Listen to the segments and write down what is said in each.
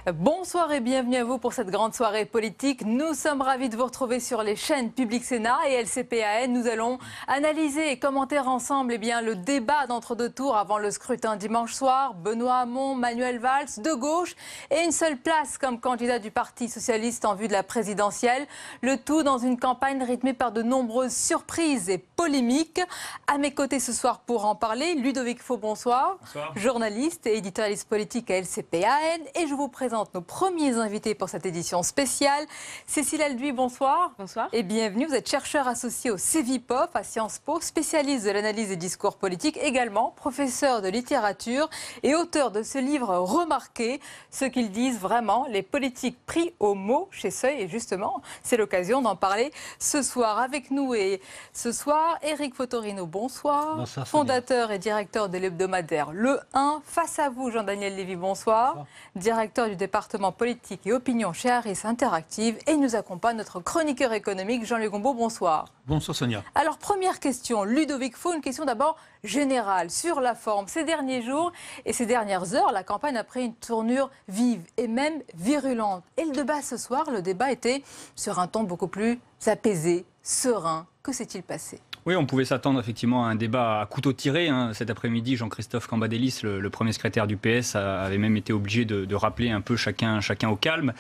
Bonsoir et bienvenue à vous pour cette grande soirée politique. Nous sommes ravis de vous retrouver sur les chaînes Public Sénat et LCPAN. Nous allons analyser et commenter ensemble le débat d'entre-deux tours avant le scrutin dimanche soir. Benoît Hamon, Manuel Valls, de gauche et une seule place comme candidat du Parti socialiste en vue de la présidentielle. Le tout dans une campagne rythmée par de nombreuses surprises et polémiques. À mes côtés ce soir pour en parler, Ludovic Faux, bonsoir. Bonsoir. Journaliste et éditorialiste politique à LCPAN. Et je vous présente nos premiers invités pour cette édition spéciale. Cécile Alduy, bonsoir. Bonsoir. Et bienvenue. Vous êtes chercheur associé au CEVIPOF à Sciences Po, spécialiste de l'analyse des discours politiques, également professeur de littérature et auteur de ce livre remarqué, ce qu'ils disent vraiment, les politiques pris au mot chez Seuil. Et justement, c'est l'occasion d'en parler ce soir avec nous. Et ce soir, Éric Fotorino, bonsoir. Bonsoir, fondateur et directeur de l'hebdomadaire Le 1. Face à vous, Jean-Daniel Lévy, bonsoir. Bonsoir. Directeur du département politique et opinion chez Harris Interactive. Et nous accompagne notre chroniqueur économique, Jean-Luc Gombaud, bonsoir. Bonsoir Sonia. Alors, première question, Ludovic Faux, une question d'abord générale sur la forme. Ces derniers jours et ces dernières heures, la campagne a pris une tournure vive et même virulente. Et le débat ce soir, le débat était sur un ton beaucoup plus apaisé, serein. Que s'est-il passé ? Oui, on pouvait s'attendre effectivement à un débat à couteau tiré. Cet après-midi, Jean-Christophe Cambadélis, le premier secrétaire du PS, avait même été obligé de rappeler un peu chacun au calme.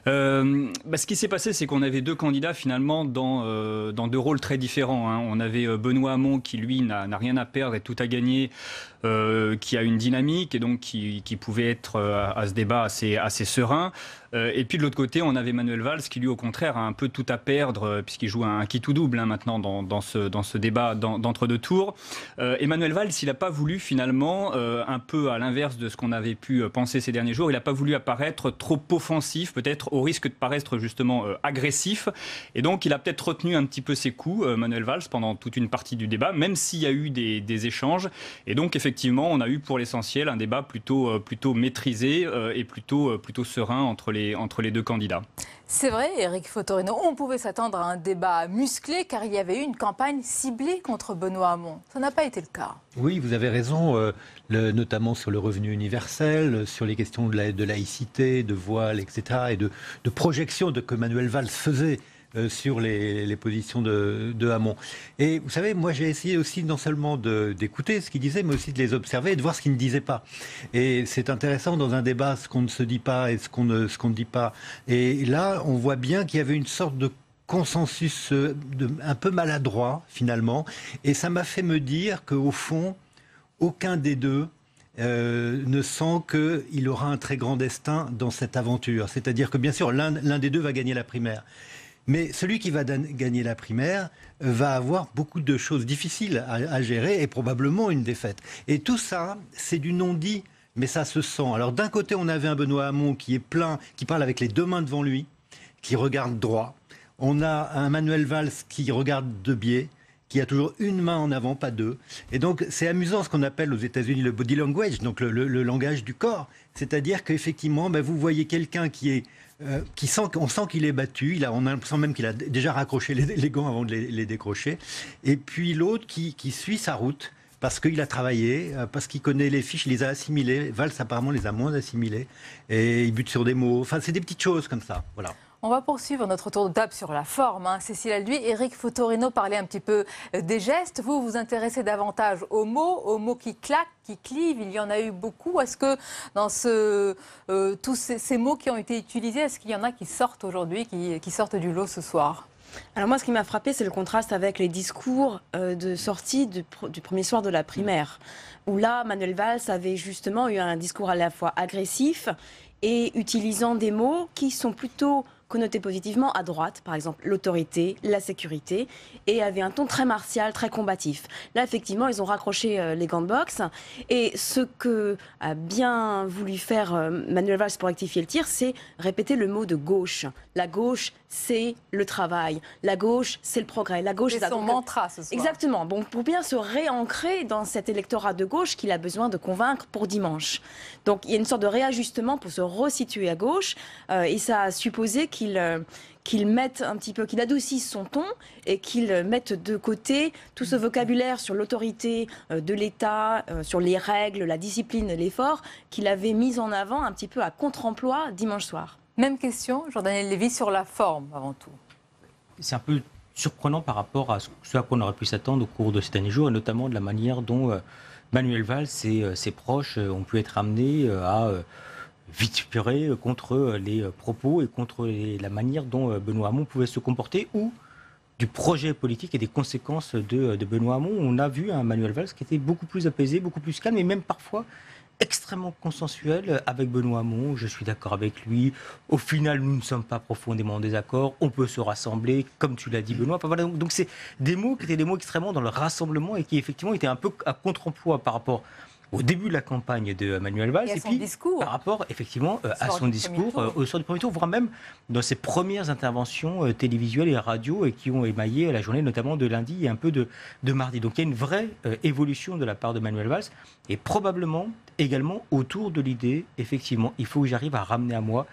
Ce qui s'est passé, c'est qu'on avait deux candidats finalement dans deux rôles très différents. On avait Benoît Hamon qui, lui, n'a rien à perdre et tout à gagner, qui a une dynamique et donc qui pouvait être à ce débat assez serein. Et puis de l'autre côté, on avait Manuel Valls qui, lui, au contraire, a un peu tout à perdre puisqu'il joue un qui tout double maintenant dans ce débat d'entre-deux tours. Manuel Valls, il n'a pas voulu finalement, un peu à l'inverse de ce qu'on avait pu penser ces derniers jours, il n'a pas voulu apparaître trop offensif, peut-être au risque de paraître justement agressif. Et donc, il a peut-être retenu un petit peu ses coups, Manuel Valls, pendant toute une partie du débat, même s'il y a eu des échanges. Et donc, effectivement, on a eu pour l'essentiel un débat plutôt maîtrisé et plutôt serein entre les deux candidats. C'est vrai, Éric Fotorino, on pouvait s'attendre à un débat musclé car il y avait eu une campagne ciblée contre Benoît Hamon. Ça n'a pas été le cas. Oui, vous avez raison, notamment sur le revenu universel, sur les questions de laïcité, de voile, etc. et de projection que Manuel Valls faisait sur les positions de Hamon. Et vous savez, moi j'ai essayé aussi non seulement d'écouter ce qu'il disait, mais aussi de les observer et de voir ce qu'il ne disait pas. Et c'est intéressant dans un débat ce qu'on ne se dit pas et ce qu'on ne dit pas. Et là, on voit bien qu'il y avait une sorte de consensus un peu maladroit finalement. Et ça m'a fait me dire qu'au fond, aucun des deux ne sent qu'il aura un très grand destin dans cette aventure. C'est-à-dire que bien sûr, l'un des deux va gagner la primaire. Mais celui qui va gagner la primaire va avoir beaucoup de choses difficiles à gérer et probablement une défaite. Et tout ça, c'est du non-dit, mais ça se sent. Alors d'un côté, on avait un Benoît Hamon qui est plein, qui parle avec les deux mains devant lui, qui regarde droit. On a un Manuel Valls qui regarde de biais, qui a toujours une main en avant, pas deux. Et donc c'est amusant ce qu'on appelle aux États-Unis le body language, donc le langage du corps. C'est-à-dire qu'effectivement, vous voyez quelqu'un qui est on sent qu'il est battu, on sent même qu'il a déjà raccroché les gants avant de les décrocher. Et puis l'autre qui suit sa route, parce qu'il a travaillé, parce qu'il connaît les fiches, il les a assimilées. Valls apparemment les a moins assimilées. Et il bute sur des mots. Enfin, c'est des petites choses comme ça. Voilà. On va poursuivre notre tour de table sur la forme. Cécile Alduy, Éric Fotorino parlait un petit peu des gestes. Vous vous intéressez davantage aux mots qui claquent, qui clivent. Il y en a eu beaucoup. Est-ce que dans tous ces mots qui ont été utilisés, est-ce qu'il y en a qui sortent aujourd'hui, qui sortent du lot ce soir ? Alors moi, ce qui m'a frappé, c'est le contraste avec les discours de sortie du premier soir de la primaire, où là, Manuel Valls avait justement eu un discours à la fois agressif et utilisant des mots qui sont plutôt connotés positivement à droite, par exemple l'autorité, la sécurité, et avait un ton très martial, très combatif. Là, effectivement, ils ont raccroché les gants de boxe, et ce que a bien voulu faire Manuel Valls pour rectifier le tir, c'est répéter le mot de gauche. La gauche, c'est le travail. La gauche, c'est le progrès. La gauche, c'est son mantra ce soir. Exactement. Bon, pour bien se réancrer dans cet électorat de gauche qu'il a besoin de convaincre pour dimanche. Donc, il y a une sorte de réajustement pour se resituer à gauche, et ça a supposé qu'il qu'il mette un petit peu, qu'il adoucisse son ton et qu'il mette de côté tout ce vocabulaire sur l'autorité de l'État, sur les règles, la discipline, l'effort, qu'il avait mis en avant un petit peu à contre-emploi dimanche soir. Même question, Jean-Daniel Lévy, sur la forme avant tout. C'est un peu surprenant par rapport à ce à quoi on aurait pu s'attendre au cours de ces derniers jours, et notamment de la manière dont Manuel Valls et ses proches ont pu être amenés à vituperer contre les propos et contre la manière dont Benoît Hamon pouvait se comporter, ou du projet politique et des conséquences de Benoît Hamon. On a vu un Manuel Valls qui était beaucoup plus apaisé, beaucoup plus calme, et même parfois extrêmement consensuel avec Benoît Hamon. Je suis d'accord avec lui. Au final, nous ne sommes pas profondément en désaccord. On peut se rassembler, comme tu l'as dit, Benoît. Enfin, voilà, donc c'est des mots qui étaient des mots extrêmement dans le rassemblement et qui effectivement étaient un peu à contre-emploi par rapport au début de la campagne de Manuel Valls, et puis discours. Par rapport effectivement à son discours au soir du premier tour, voire même dans ses premières interventions télévisuelles et radio, et qui ont émaillé la journée notamment de lundi et un peu de mardi. Donc il y a une vraie évolution de la part de Manuel Valls, et probablement également autour de l'idée, effectivement, il faut que j'arrive à ramener à moi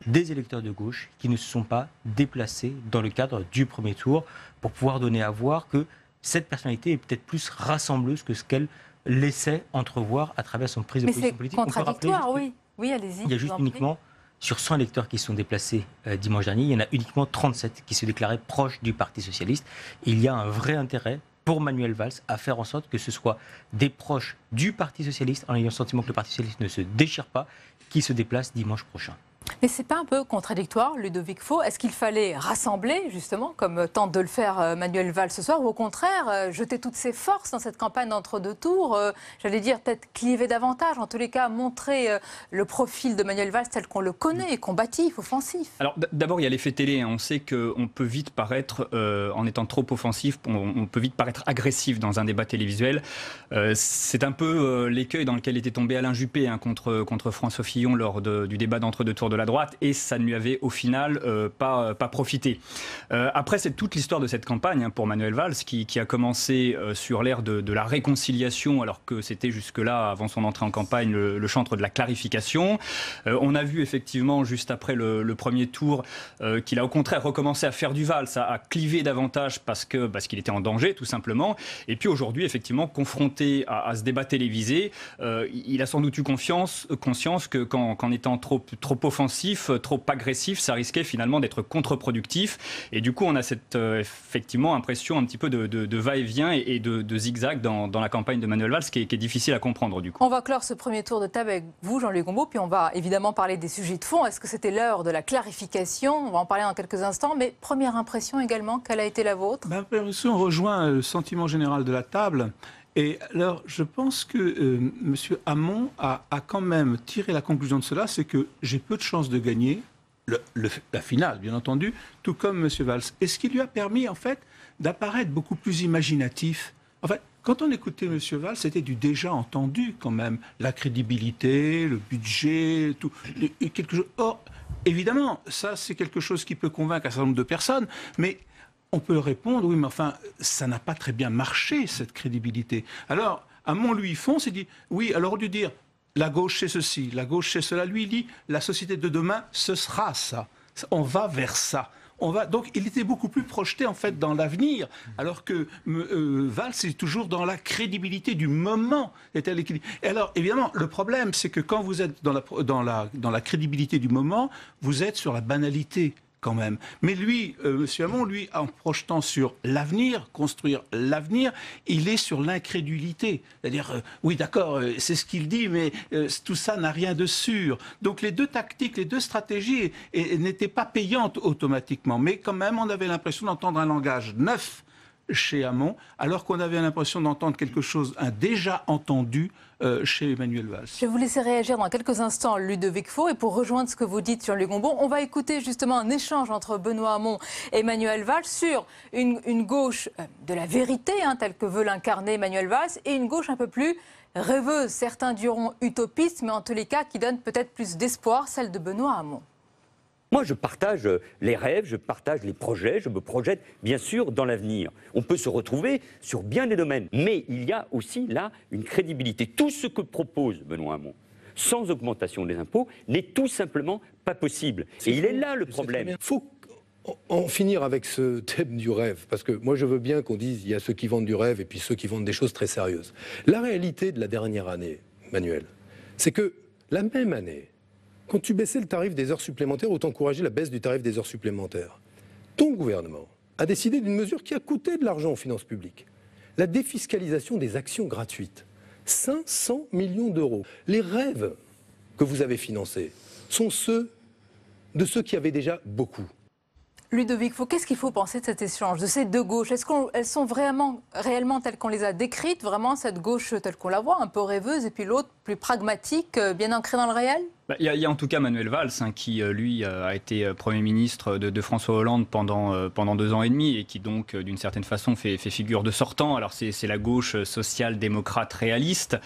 des électeurs de gauche qui ne se sont pas déplacés dans le cadre du premier tour, pour pouvoir donner à voir que cette personnalité est peut-être plus rassembleuse que ce qu'elle laissait entrevoir à travers son prise de position politique. Mais c'est contradictoire, oui. Oui, allez-y. Il y a juste uniquement, sur 100 électeurs qui se sont déplacés dimanche dernier, il y en a uniquement 37 qui se déclaraient proches du Parti socialiste. Et il y a un vrai intérêt pour Manuel Valls à faire en sorte que ce soit des proches du Parti socialiste, en ayant le sentiment que le Parti socialiste ne se déchire pas, qui se déplacent dimanche prochain. Mais c'est pas un peu contradictoire, Ludovic Faux? Est-ce qu'il fallait rassembler, justement, comme tente de le faire Manuel Valls ce soir, ou au contraire, jeter toutes ses forces dans cette campagne d'entre-deux tours, j'allais dire peut-être cliver davantage, en tous les cas montrer le profil de Manuel Valls tel qu'on le connaît, combatif, offensif? Alors d'abord, il y a l'effet télé. On sait qu'on peut vite paraître, en étant trop offensif, on peut vite paraître agressif dans un débat télévisuel. C'est un peu l'écueil dans lequel était tombé Alain Juppé contre François Fillon lors du débat d'entre-deux tours de la droite, et ça ne lui avait au final pas profité. Après, c'est toute l'histoire de cette campagne pour Manuel Valls qui a commencé sur l'ère de la réconciliation, alors que c'était jusque-là, avant son entrée en campagne, le chantre de la clarification. On a vu effectivement, juste après le premier tour, qu'il a au contraire recommencé à faire du Valls, à cliver davantage parce qu'il était en danger, tout simplement. Et puis aujourd'hui, effectivement, confronté à ce débat télévisé, il a sans doute eu conscience que qu'en étant trop offensif, trop agressif, ça risquait finalement d'être contre-productif. Et du coup, on a cette effectivement impression un petit peu de va-et-vient et de zigzag dans la campagne de Manuel Valls, qui est difficile à comprendre du coup. On va clore ce premier tour de table avec vous, Jean-Louis Gombault, puis on va évidemment parler des sujets de fond. Est-ce que c'était l'heure de la clarification? On va en parler dans quelques instants, mais première impression également, quelle a été la vôtre? L'impression rejoint le sentiment général de la table. Et alors, je pense que M. Hamon a quand même tiré la conclusion de cela, c'est que j'ai peu de chances de gagner la finale, bien entendu, tout comme M. Valls. Et ce qui lui a permis, en fait, d'apparaître beaucoup plus imaginatif. En fait, quand on écoutait M. Valls, c'était du déjà entendu, quand même. La crédibilité, le budget, tout. Quelque chose. Or, évidemment, ça, c'est quelque chose qui peut convaincre un certain nombre de personnes, mais on peut répondre, oui, mais enfin, ça n'a pas très bien marché, cette crédibilité. Alors, Hamon, lui, fonce et dit, oui, alors au lieu de dire, la gauche c'est ceci, la gauche c'est cela, lui, il dit, la société de demain, ce sera ça. On va vers ça. Donc, il était beaucoup plus projeté, en fait, dans l'avenir, alors que Valls est toujours dans la crédibilité du moment. Et alors, évidemment, le problème, c'est que quand vous êtes dans la crédibilité du moment, vous êtes sur la banalité, quand même. Mais lui, M. Hamon, lui, en projetant sur l'avenir, construire l'avenir, il est sur l'incrédulité. C'est-à-dire, oui, d'accord, c'est ce qu'il dit, mais tout ça n'a rien de sûr. Donc les deux tactiques, les deux stratégies n'étaient pas payantes automatiquement. Mais quand même, on avait l'impression d'entendre un langage neuf chez Hamon, alors qu'on avait l'impression d'entendre quelque chose, un déjà entendu, chez Emmanuel Valls. Je vais vous laisser réagir dans quelques instants, Ludovic Faux. Et pour rejoindre ce que vous dites, Jean-Louis Gombault, on va écouter justement un échange entre Benoît Hamon et Emmanuel Valls sur une gauche de la vérité, telle que veut l'incarner Emmanuel Valls, et une gauche un peu plus rêveuse. Certains diront utopiste, mais en tous les cas qui donne peut-être plus d'espoir, celle de Benoît Hamon. Moi, je partage les rêves, je partage les projets, je me projette bien sûr dans l'avenir. On peut se retrouver sur bien des domaines, mais il y a aussi là une crédibilité. Tout ce que propose Benoît Hamon, sans augmentation des impôts, n'est tout simplement pas possible. Et il est là le problème. Il faut en finir avec ce thème du rêve, parce que moi je veux bien qu'on dise il y a ceux qui vendent du rêve et puis ceux qui vendent des choses très sérieuses. La réalité de la dernière année, Manuel, c'est que la même année, quand tu baissais le tarif des heures supplémentaires ou t'encourageais la baisse du tarif des heures supplémentaires, ton gouvernement a décidé d'une mesure qui a coûté de l'argent aux finances publiques. La défiscalisation des actions gratuites. 500 millions d'euros. Les rêves que vous avez financés sont ceux de ceux qui avaient déjà beaucoup. Ludovic, qu'est-ce qu'il faut penser de cet échange, de ces deux gauches? Est-ce qu'elles sont réellement telles qu'on les a décrites, vraiment cette gauche telle qu'on la voit, un peu rêveuse, et puis l'autre plus pragmatique, bien ancrée dans le réel? Il y a en tout cas Manuel Valls, qui lui a été Premier ministre de François Hollande pendant 2 ans et demi et qui donc d'une certaine façon fait figure de sortant. Alors c'est la gauche social-démocrate réaliste,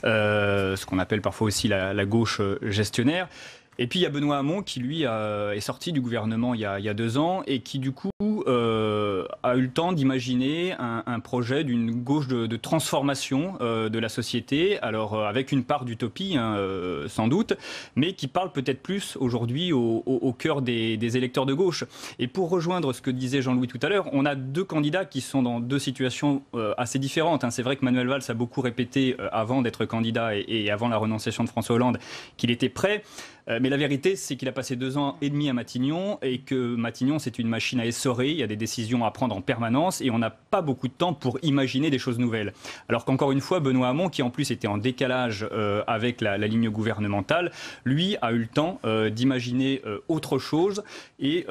ce qu'on appelle parfois aussi la gauche gestionnaire. Et puis il y a Benoît Hamon qui lui est sorti du gouvernement il y a 2 ans et qui du coup a eu le temps d'imaginer un projet d'une gauche de transformation de la société, alors avec une part d'utopie sans doute, mais qui parle peut-être plus aujourd'hui au cœur des électeurs de gauche. Et pour rejoindre ce que disait Jean-Louis tout à l'heure, on a 2 candidats qui sont dans 2 situations assez différentes. C'est vrai que Manuel Valls a beaucoup répété avant d'être candidat et avant la renonciation de François Hollande qu'il était prêt. Mais la vérité, c'est qu'il a passé 2 ans et demi à Matignon et que Matignon, c'est une machine à essorer. Il y a des décisions à prendre en permanence et on n'a pas beaucoup de temps pour imaginer des choses nouvelles. Alors qu'encore une fois, Benoît Hamon, qui en plus était en décalage avec la ligne gouvernementale, lui a eu le temps d'imaginer autre chose et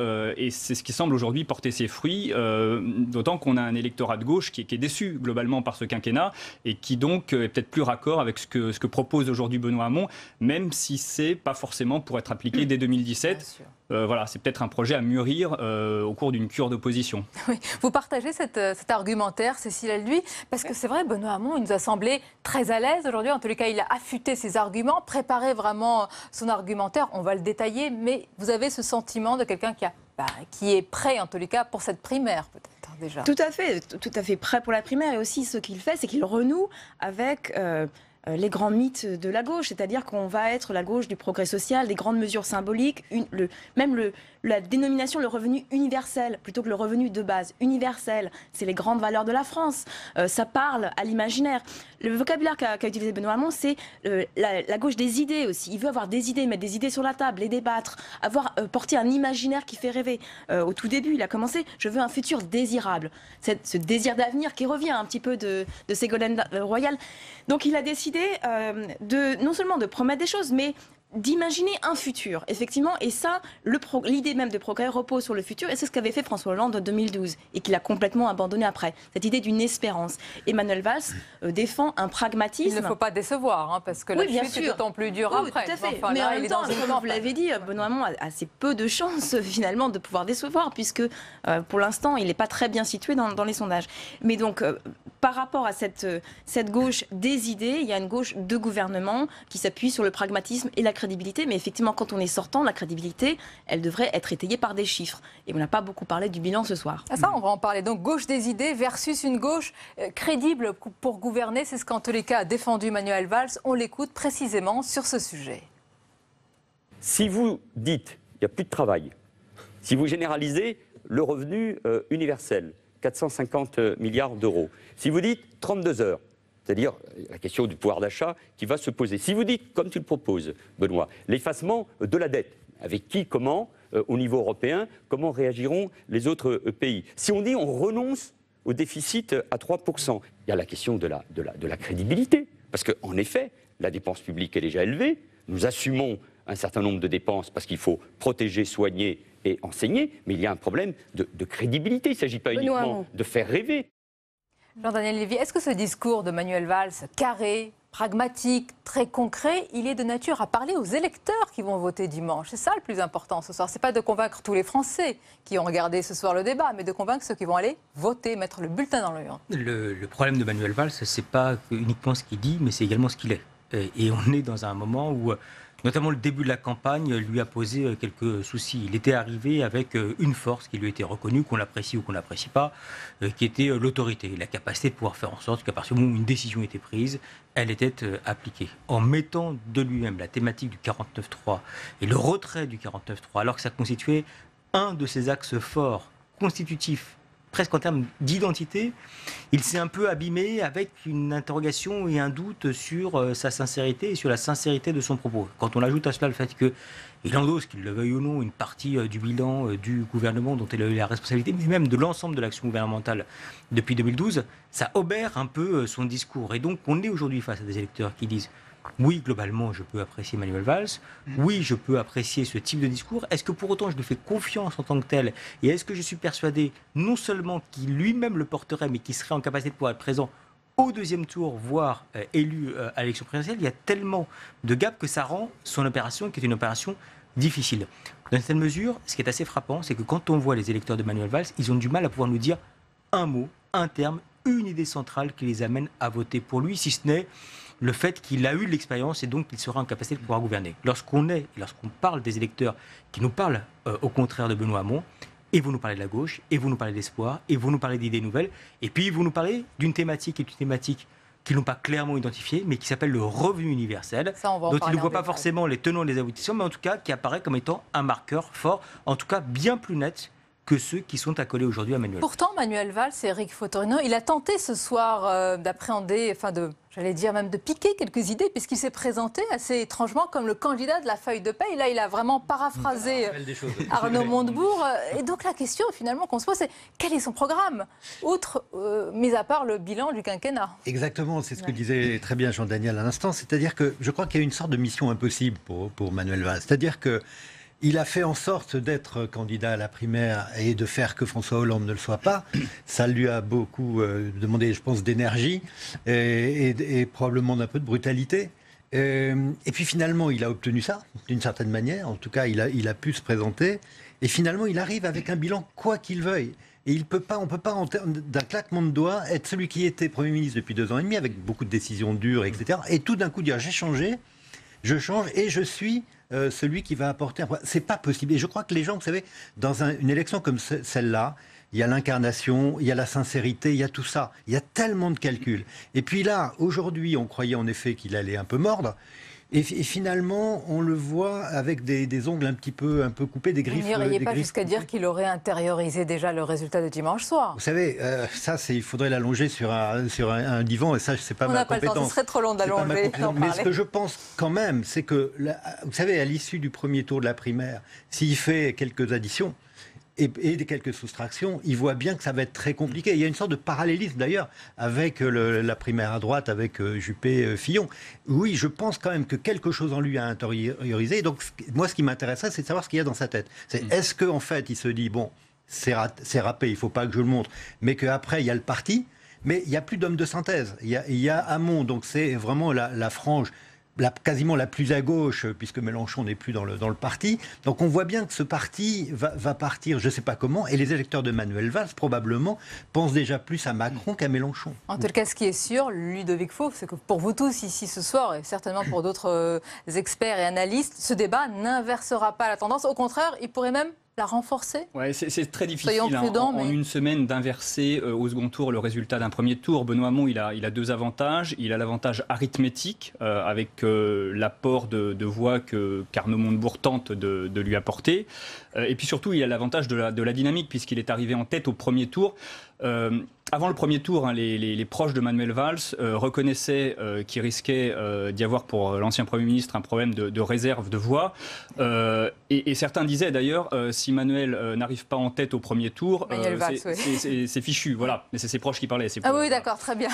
c'est ce qui semble aujourd'hui porter ses fruits, d'autant qu'on a un électorat de gauche qui est déçu globalement par ce quinquennat et qui donc est peut-être plus raccord avec ce que propose aujourd'hui Benoît Hamon, même si c'est pas forcément pour être appliqué dès 2017. Voilà, c'est peut-être un projet à mûrir au cours d'une cure d'opposition. Oui. Vous partagez cet argumentaire, Cécile Alduy, parce que c'est vrai, Benoît Hamon, il nous a semblé très à l'aise aujourd'hui. En tous les cas, il a affûté ses arguments, préparé vraiment son argumentaire. On va le détailler, mais vous avez ce sentiment de quelqu'un qui est prêt, en tous les cas, pour cette primaire, peut-être déjà. Tout à fait prêt pour la primaire. Et aussi, ce qu'il fait, c'est qu'il renoue avec les grands mythes de la gauche, c'est-à-dire qu'on va être la gauche du progrès social, des grandes mesures symboliques, la dénomination, le revenu universel, plutôt que le revenu de base. Universel, c'est les grandes valeurs de la France. Ça parle à l'imaginaire. Le vocabulaire qu'a utilisé Benoît Hamon, c'est la gauche des idées aussi. Il veut avoir des idées, mettre des idées sur la table, les débattre, porter un imaginaire qui fait rêver. Au tout début, il a commencé « Je veux un futur désirable ». Ce désir d'avenir qui revient un petit peu de Ségolène Royal. Donc il a décidé non seulement de promettre des choses, mais d'imaginer un futur, effectivement. Et ça, l'idée même de progrès repose sur le futur. Et c'est ce qu'avait fait François Hollande en 2012 et qu'il a complètement abandonné après. Cette idée d'une espérance. Emmanuel Valls défend un pragmatisme. Il ne faut pas décevoir, parce que la chute est d'autant plus dure après. Tout à fait. Enfin, mais là, en même temps, comme vous l'avez dit, Benoît Hamon a assez peu de chances finalement de pouvoir décevoir, puisque pour l'instant, il n'est pas très bien situé dans les sondages. Mais donc, par rapport à cette gauche des idées, il y a une gauche de gouvernement qui s'appuie sur le pragmatisme et la crédibilité. Mais effectivement, quand on est sortant, la crédibilité, elle devrait être étayée par des chiffres. Et on n'a pas beaucoup parlé du bilan ce soir. Ah, ça, on va en parler. Donc, gauche des idées versus une gauche crédible pour gouverner. C'est ce qu'en tous les cas a défendu Manuel Valls. On l'écoute précisément sur ce sujet. Si vous dites il n'y a plus de travail, si vous généralisez le revenu universel, 450 milliards d'euros, si vous dites 32 heures, c'est-à-dire la question du pouvoir d'achat qui va se poser. Si vous dites, comme tu le proposes, Benoît, l'effacement de la dette, avec qui, comment, au niveau européen, comment réagiront les autres pays? Si on dit on renonce au déficit à 3%, il y a la question de la crédibilité. Parce qu'en effet, la dépense publique est déjà élevée, nous assumons un certain nombre de dépenses parce qu'il faut protéger, soigner et enseigner, mais il y a un problème de crédibilité. Il ne s'agit pas uniquement de faire rêver. Jean-Daniel Lévy, est-ce que ce discours de Manuel Valls, carré, pragmatique, très concret, il est de nature à parler aux électeurs qui vont voter dimanche? C'est ça le plus important ce soir. Ce n'est pas de convaincre tous les Français qui ont regardé ce soir le débat, mais de convaincre ceux qui vont aller voter, mettre le bulletin dans l'urne. Le problème de Manuel Valls, ce n'est pas uniquement ce qu'il dit, mais c'est également ce qu'il est. Et on est dans un moment où, notamment le début de la campagne, lui a posé quelques soucis. Il était arrivé avec une force qui lui était reconnue, qu'on l'apprécie ou qu'on n'apprécie pas, qui était l'autorité, la capacité de pouvoir faire en sorte qu'à partir du moment où une décision était prise, elle était appliquée. En mettant de lui-même la thématique du 49.3 et le retrait du 49.3, alors que ça constituait un de ses axes forts, constitutifs, presque en termes d'identité, il s'est un peu abîmé avec une interrogation et un doute sur sa sincérité et sur la sincérité de son propos. Quand on ajoute à cela le fait qu'il endosse, qu'il le veuille ou non, une partie du bilan du gouvernement dont il a eu la responsabilité, mais même de l'ensemble de l'action gouvernementale depuis 2012, ça obère un peu son discours. Et donc on est aujourd'hui face à des électeurs qui disent oui, globalement, je peux apprécier Manuel Valls. Oui, je peux apprécier ce type de discours. Est-ce que pour autant, je lui fais confiance en tant que tel? Et est-ce que je suis persuadé, non seulement qu'il lui-même le porterait, mais qu'il serait en capacité de pouvoir être présent au deuxième tour, voire élu à l'élection présidentielle? Il y a tellement de gaps que ça rend son opération, qui est une opération difficile. Dans cette mesure, ce qui est assez frappant, c'est que quand on voit les électeurs de Manuel Valls, ils ont du mal à pouvoir nous dire un mot, un terme, une idée centrale qui les amène à voter pour lui, si ce n'est le fait qu'il a eu l'expérience et donc qu'il sera en capacité de pouvoir gouverner. Lorsqu'on parle des électeurs qui nous parlent au contraire de Benoît Hamon, et vous nous parlez de la gauche, et vous nous parlez d'espoir, et vous nous parlez d'idées nouvelles, et puis vous nous parlez d'une thématique qu'ils n'ont pas clairement identifiée, mais qui s'appelle le revenu universel, dont ils ne voient pas forcément les tenants et les aboutissants, mais en tout cas qui apparaît comme étant un marqueur fort, en tout cas bien plus net que ceux qui sont accolés aujourd'hui à Manuel. Pourtant, Manuel Valls et Éric Fotorino, il a tenté ce soir d'appréhender, j'allais dire même de piquer quelques idées, puisqu'il s'est présenté assez étrangement comme le candidat de la feuille de paie. Là, il a vraiment paraphrasé Arnaud Montebourg. Et donc la question finalement qu'on se pose, c'est quel est son programme, outre, mis à part le bilan du quinquennat? Exactement, c'est ce que disait très bien Jean-Daniel à l'instant. C'est-à-dire que je crois qu'il y a une sorte de mission impossible pour Manuel Valls. C'est-à-dire que il a fait en sorte d'être candidat à la primaire et de faire que François Hollande ne le soit pas. Ça lui a beaucoup demandé, je pense, d'énergie et probablement d'un peu de brutalité. Et puis finalement, il a obtenu ça, d'une certaine manière. En tout cas, il a pu se présenter. Et finalement, il arrive avec un bilan quoi qu'il veuille. Et on ne peut pas, d'un claquement de doigts, être celui qui était Premier ministre depuis 2 ans et demi, avec beaucoup de décisions dures, etc. Et tout d'un coup dire, j'ai changé, je change et je suis celui qui va apporter un point. C'est pas possible. Et je crois que les gens, vous savez, dans une élection comme celle-là, il y a l'incarnation, il y a la sincérité, il y a tout ça. Il y a tellement de calculs. Et puis là, aujourd'hui, on croyait en effet qu'il allait un peu mordre. Et finalement, on le voit avec des ongles un peu coupés, des griffes. Vous n'iriez pas jusqu'à dire qu'il aurait intériorisé déjà le résultat de dimanche soir. Vous savez, il faudrait l'allonger sur un divan, et ça, c'est pas ma compétence. On n'a pas le temps, ce serait trop long d'allonger. Mais ce que je pense quand même, c'est que, vous savez, à l'issue du premier tour de la primaire, s'il fait quelques additions, et quelques soustractions, il voit bien que ça va être très compliqué. Il y a une sorte de parallélisme d'ailleurs avec la primaire à droite, avec Juppé-Fillon. Oui, je pense quand même que quelque chose en lui a intériorisé. Donc moi, ce qui m'intéresserait, c'est de savoir ce qu'il y a dans sa tête. Est-ce qu'en fait, il se dit, bon, c'est râpé, il ne faut pas que je le montre, mais qu'après, il y a le parti, mais il n'y a plus d'homme de synthèse. Il y a Hamon, donc c'est vraiment la frange quasiment la plus à gauche, puisque Mélenchon n'est plus dans le parti. Donc on voit bien que ce parti va partir, je ne sais pas comment, et les électeurs de Manuel Valls, probablement, pensent déjà plus à Macron qu'à Mélenchon. En tout cas, ce qui est sûr, Ludovic Fauve, c'est que pour vous tous ici ce soir, et certainement pour d'autres experts et analystes, ce débat n'inversera pas la tendance. Au contraire, il pourrait même la renforcer? Ouais, c'est très difficile en une semaine d'inverser au second tour le résultat d'un premier tour. Benoît Hamon, il a 2 avantages. Il a l'avantage arithmétique avec l'apport de voix qu'Arnaud Montebourg tente de lui apporter. Et puis surtout, il a l'avantage de la dynamique puisqu'il est arrivé en tête au premier tour. Avant le premier tour, les proches de Manuel Valls reconnaissaient qu'il risquait d'y avoir pour l'ancien Premier ministre un problème de réserve de voix. Et certains disaient d'ailleurs, si Manuel n'arrive pas en tête au premier tour, c'est fichu. Voilà, mais c'est ses proches qui parlaient. Oui, d'accord, très bien.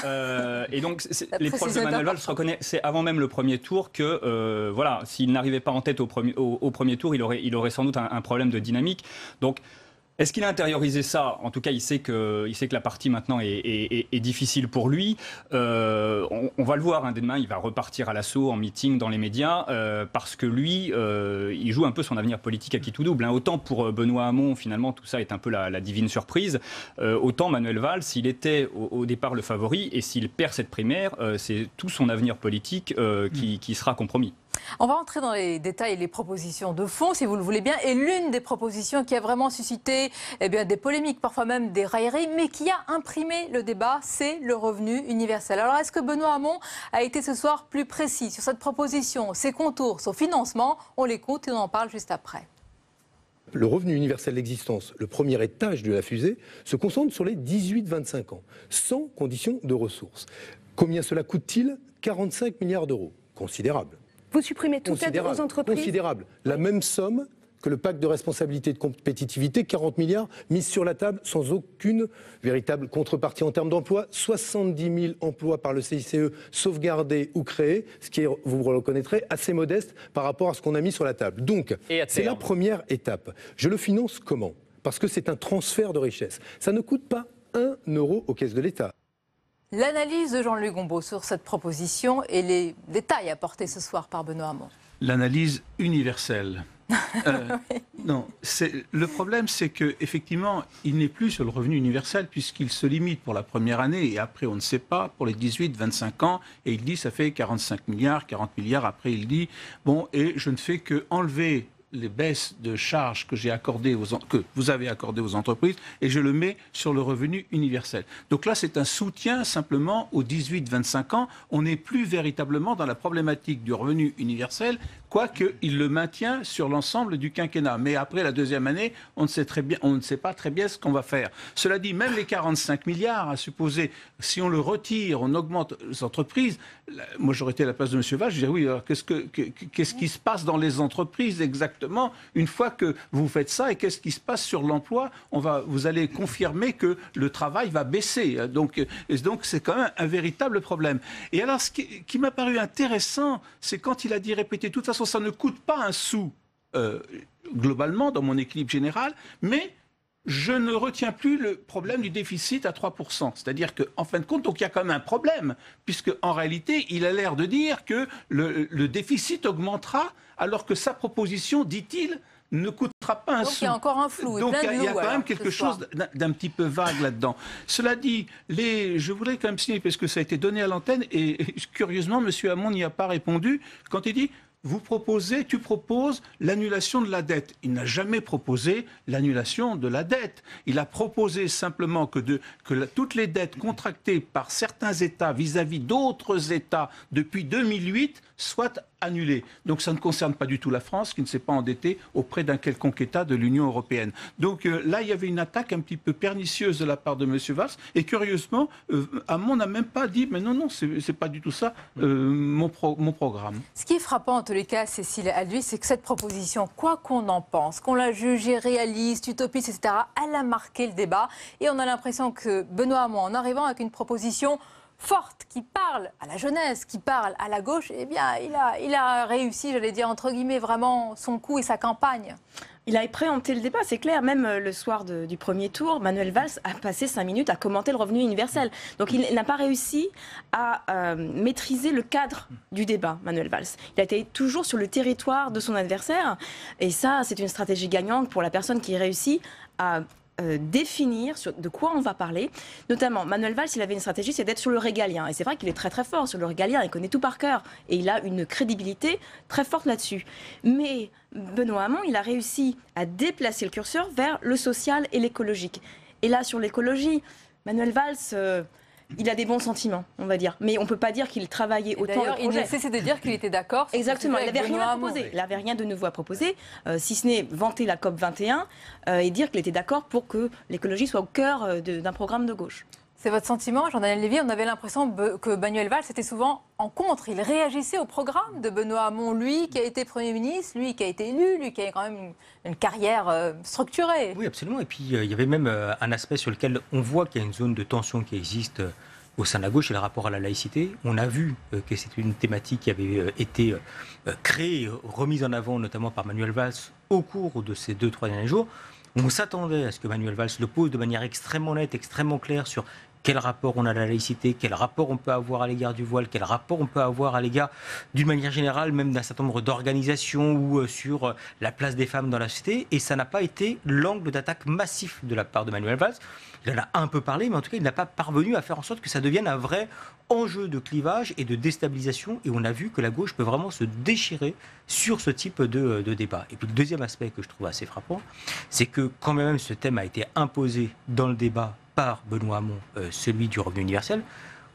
Et donc, les proches de Manuel Valls reconnaissaient avant même le premier tour que, voilà, s'il n'arrivait pas en tête au premier tour, il aurait sans doute un problème de dynamique. Donc, est-ce qu'il a intériorisé ça? En tout cas, il sait que la partie maintenant est difficile pour lui. On va le voir, dès demain, il va repartir à l'assaut en meeting dans les médias parce que lui, il joue un peu son avenir politique à qui tout double. Autant pour Benoît Hamon, finalement, tout ça est un peu la divine surprise. Autant Manuel Valls, s'il était au départ le favori et s'il perd cette primaire, c'est tout son avenir politique qui sera compromis. On va entrer dans les détails et les propositions de fond, si vous le voulez bien. Et l'une des propositions qui a vraiment suscité des polémiques, parfois même des railleries, mais qui a imprimé le débat, c'est le revenu universel. Alors, est-ce que Benoît Hamon a été ce soir plus précis sur cette proposition, ses contours, son financement? On l'écoute et on en parle juste après. le revenu universel d'existence, le premier étage de la fusée, se concentre sur les 18-25 ans, sans condition de ressources. Combien cela coûte-t-il? 45 milliards d'euros. Considérable. Vous supprimez toute aide aux entreprises? Considérable. La même somme que le pacte de responsabilité et de compétitivité, 40 milliards mis sur la table sans aucune véritable contrepartie en termes d'emploi. 70 000 emplois par le CICE sauvegardés ou créés, ce qui est, vous le reconnaîtrez, assez modeste par rapport à ce qu'on a mis sur la table. Donc, c'est la première étape. Je le finance comment? Parce que c'est un transfert de richesse. Ça ne coûte pas 1 euro aux caisses de l'État. L'analyse de Jean-Luc Gombault sur cette proposition et les détails apportés ce soir par Benoît Hamon. L'analyse universelle. Non, le problème, c'est qu'effectivement, il n'est plus sur le revenu universel puisqu'il se limite pour la première année et après, on ne sait pas, pour les 18-25 ans, et il dit ça fait 45 milliards, 40 milliards, après il dit, bon, et je ne fais que enlever les baisses de charges que vous avez accordées aux entreprises et je le mets sur le revenu universel. Donc là, c'est un soutien simplement aux 18-25 ans. On n'est plus véritablement dans la problématique du revenu universel, quoique il le maintient sur l'ensemble du quinquennat. Mais après la deuxième année, on ne sait pas très bien ce qu'on va faire. Cela dit, même les 45 milliards, à supposer, si on le retire, on augmente les entreprises, moi j'aurais été à la place de M. Valls, je dirais oui, alors qu'est-ce qui se passe dans les entreprises exactement une fois que vous faites ça et qu'est-ce qui se passe sur l'emploi? Vous allez confirmer que le travail va baisser. Donc c'est quand même un véritable problème. Et alors ce qui m'a paru intéressant, c'est quand il a dit répéter, de toute façon ça ne coûte pas un sou globalement dans mon équilibre général, mais je ne retiens plus le problème du déficit à 3%. C'est-à-dire qu'en fin de compte, donc, il y a quand même un problème, puisque en réalité, il a l'air de dire que le déficit augmentera, alors que sa proposition, dit-il, ne coûtera pas un sou. Donc il y a encore un flou. Donc il y a quand même quelque chose d'un petit peu vague là-dedans. Cela dit, je voudrais quand même signaler, parce que ça a été donné à l'antenne, et curieusement, M. Hamon n'y a pas répondu, quand il dit... Tu proposes l'annulation de la dette. Il n'a jamais proposé l'annulation de la dette. Il a proposé simplement que toutes les dettes contractées par certains États vis-à-vis d'autres États depuis 2008 soient annulées. Donc ça ne concerne pas du tout la France, qui ne s'est pas endettée auprès d'un quelconque État de l'Union européenne. Donc là, il y avait une attaque un petit peu pernicieuse de la part de M. Valls. Et curieusement, Hamon n'a même pas dit, mais non, c'est pas du tout ça mon programme. Ce qui est frappant, en tous les cas, Cécile Alduy, c'est que cette proposition, quoi qu'on en pense, qu'on la juge irréaliste, utopiste, etc., elle a marqué le débat. Et on a l'impression que Benoît Hamon, en arrivant avec une proposition forte, qui parle à la jeunesse, qui parle à la gauche, eh bien, il a réussi, j'allais dire, entre guillemets, vraiment son coup et sa campagne. Il a préempté le débat, c'est clair. Même le soir du premier tour, Manuel Valls a passé 5 minutes à commenter le revenu universel. Donc il n'a pas réussi à maîtriser le cadre du débat, Manuel Valls. Il a été toujours sur le territoire de son adversaire. Et ça, c'est une stratégie gagnante pour la personne qui réussit à définir de quoi on va parler. Notamment, Manuel Valls, il avait une stratégie, c'est d'être sur le régalien. Et c'est vrai qu'il est très très fort sur le régalien, il connaît tout par cœur. Et il a une crédibilité très forte là-dessus. Mais Benoît Hamon, il a réussi à déplacer le curseur vers le social et l'écologique. Et là, sur l'écologie, Manuel Valls... il a des bons sentiments, on va dire. Mais on ne peut pas dire qu'il travaillait autant le projet. Il ne cessait de dire qu'il était d'accord. Exactement, il n'avait rien à proposer. Il n'avait rien de nouveau à proposer, si ce n'est vanter la COP 21 et dire qu'il était d'accord pour que l'écologie soit au cœur d'un programme de gauche. C'est votre sentiment, Jean-Daniel Lévy? On avait l'impression que Manuel Valls était souvent en contre. Il réagissait au programme de Benoît Hamon, lui qui a été Premier ministre, lui qui a été élu, lui qui a quand même une carrière structurée. Oui, absolument. Et puis il y avait même un aspect sur lequel on voit qu'il y a une zone de tension qui existe au sein de la gauche, et le rapport à la laïcité. On a vu que c'était une thématique qui avait été créée, remise en avant notamment par Manuel Valls au cours de ces 2-3 derniers jours. On s'attendait à ce que Manuel Valls le pose de manière extrêmement nette, extrêmement claire sur quel rapport on a à la laïcité, quel rapport on peut avoir à l'égard du voile, quel rapport on peut avoir à l'égard, d'une manière générale, même d'un certain nombre d'organisations ou sur la place des femmes dans la société. Et ça n'a pas été l'angle d'attaque massif de la part de Manuel Valls. Il en a un peu parlé, mais en tout cas, il n'a pas parvenu à faire en sorte que ça devienne un vrai enjeu de clivage et de déstabilisation. Et on a vu que la gauche peut vraiment se déchirer sur ce type de débat. Et puis le deuxième aspect que je trouve assez frappant, c'est que quand même ce thème a été imposé dans le débat par Benoît Hamon, celui du revenu universel,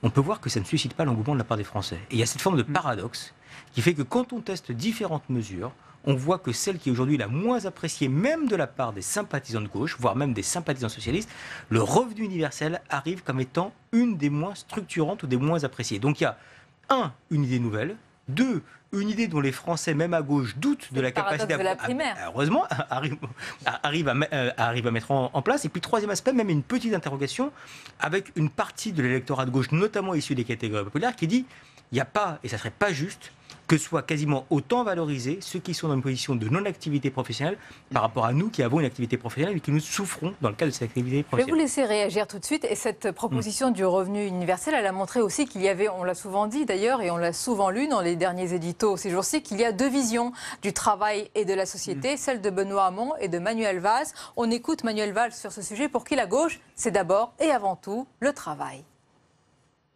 on peut voir que ça ne suscite pas l'engouement de la part des Français. Et il y a cette forme de paradoxe qui fait que quand on teste différentes mesures, on voit que celle qui est aujourd'hui la moins appréciée, même de la part des sympathisants de gauche, voire même des sympathisants socialistes, le revenu universel arrive comme étant une des moins structurantes ou des moins appréciées. Donc il y a, une idée nouvelle, 2, une idée dont les Français, même à gauche, doutent de la capacité de la primaire. Heureusement, arrive à mettre en place. Et puis, troisième aspect, même une petite interrogation avec une partie de l'électorat de gauche, notamment issu des catégories populaires, qui dit il n'y a pas, et ça ne serait pas juste, que soient quasiment autant valorisés ceux qui sont dans une position de non-activité professionnelle par rapport à nous qui avons une activité professionnelle et qui nous souffrons dans le cadre de cette activité professionnelle. Je vais vous laisser réagir tout de suite. Et cette proposition du revenu universel, elle a montré aussi qu'il y avait, on l'a souvent dit d'ailleurs, et on l'a souvent lu dans les derniers éditos ces jours-ci, qu'il y a 2 visions du travail et de la société, celle de Benoît Hamon et de Manuel Valls. On écoute Manuel Valls sur ce sujet pour qui la gauche, c'est d'abord et avant tout le travail.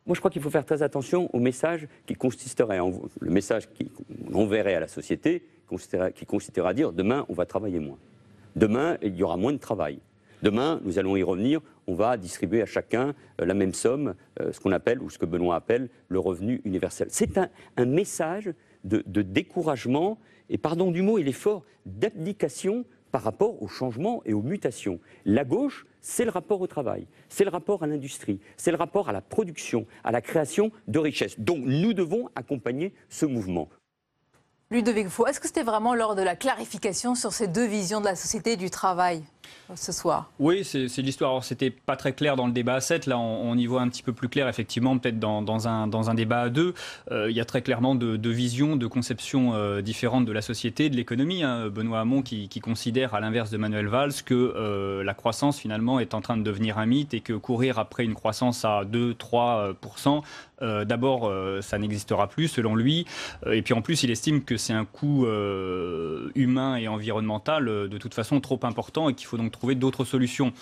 Moi, je crois qu'il faut faire très attention au message qui consisterait, le message qu'on enverrait à la société, qui consisterait à dire demain, on va travailler moins. Demain, il y aura moins de travail. Demain, nous allons y revenir, on va distribuer à chacun la même somme, ce qu'on appelle, ou ce que Benoît appelle, le revenu universel. C'est un message de découragement, et pardon du mot, il est fort, d'abdication par rapport au changement et aux mutations. La gauche, c'est le rapport au travail, c'est le rapport à l'industrie, c'est le rapport à la production, à la création de richesses. Donc nous devons accompagner ce mouvement. Ludovic Faux, est-ce que c'était vraiment lors de la clarification sur ces 2 visions de la société et du travail ce soir? Oui, c'est l'histoire. Alors, c'était pas très clair dans le débat à 7. Là, on y voit un petit peu plus clair, effectivement, peut-être dans un débat à 2. Il y a très clairement deux visions, de conceptions différentes de la société, de l'économie. Benoît Hamon qui considère, à l'inverse de Manuel Valls, que la croissance, finalement, est en train de devenir un mythe et que courir après une croissance à 2-3%, d'abord, ça n'existera plus, selon lui. Et puis, en plus, il estime que c'est un coût humain et environnemental, de toute façon, trop important et qu'il faut donc trouver d'autres solutions.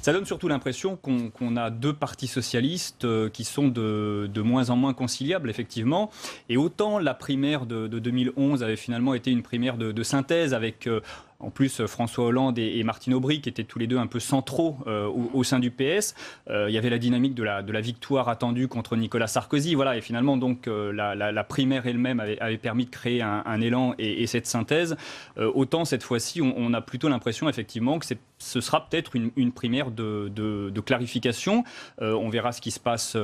Ça donne surtout l'impression qu'on a 2 partis socialistes qui sont de moins en moins conciliables, effectivement. Et autant la primaire de 2011 avait finalement été une primaire de synthèse avec... En plus, François Hollande et Martine Aubry, qui étaient tous les 2 un peu centraux au sein du PS. Il y avait la dynamique de la victoire attendue contre Nicolas Sarkozy. Voilà, et finalement, donc, la primaire elle-même avait permis de créer un élan et cette synthèse. Autant, cette fois-ci, on a plutôt l'impression, effectivement, que ce sera peut-être une primaire de clarification. On verra ce qui se passe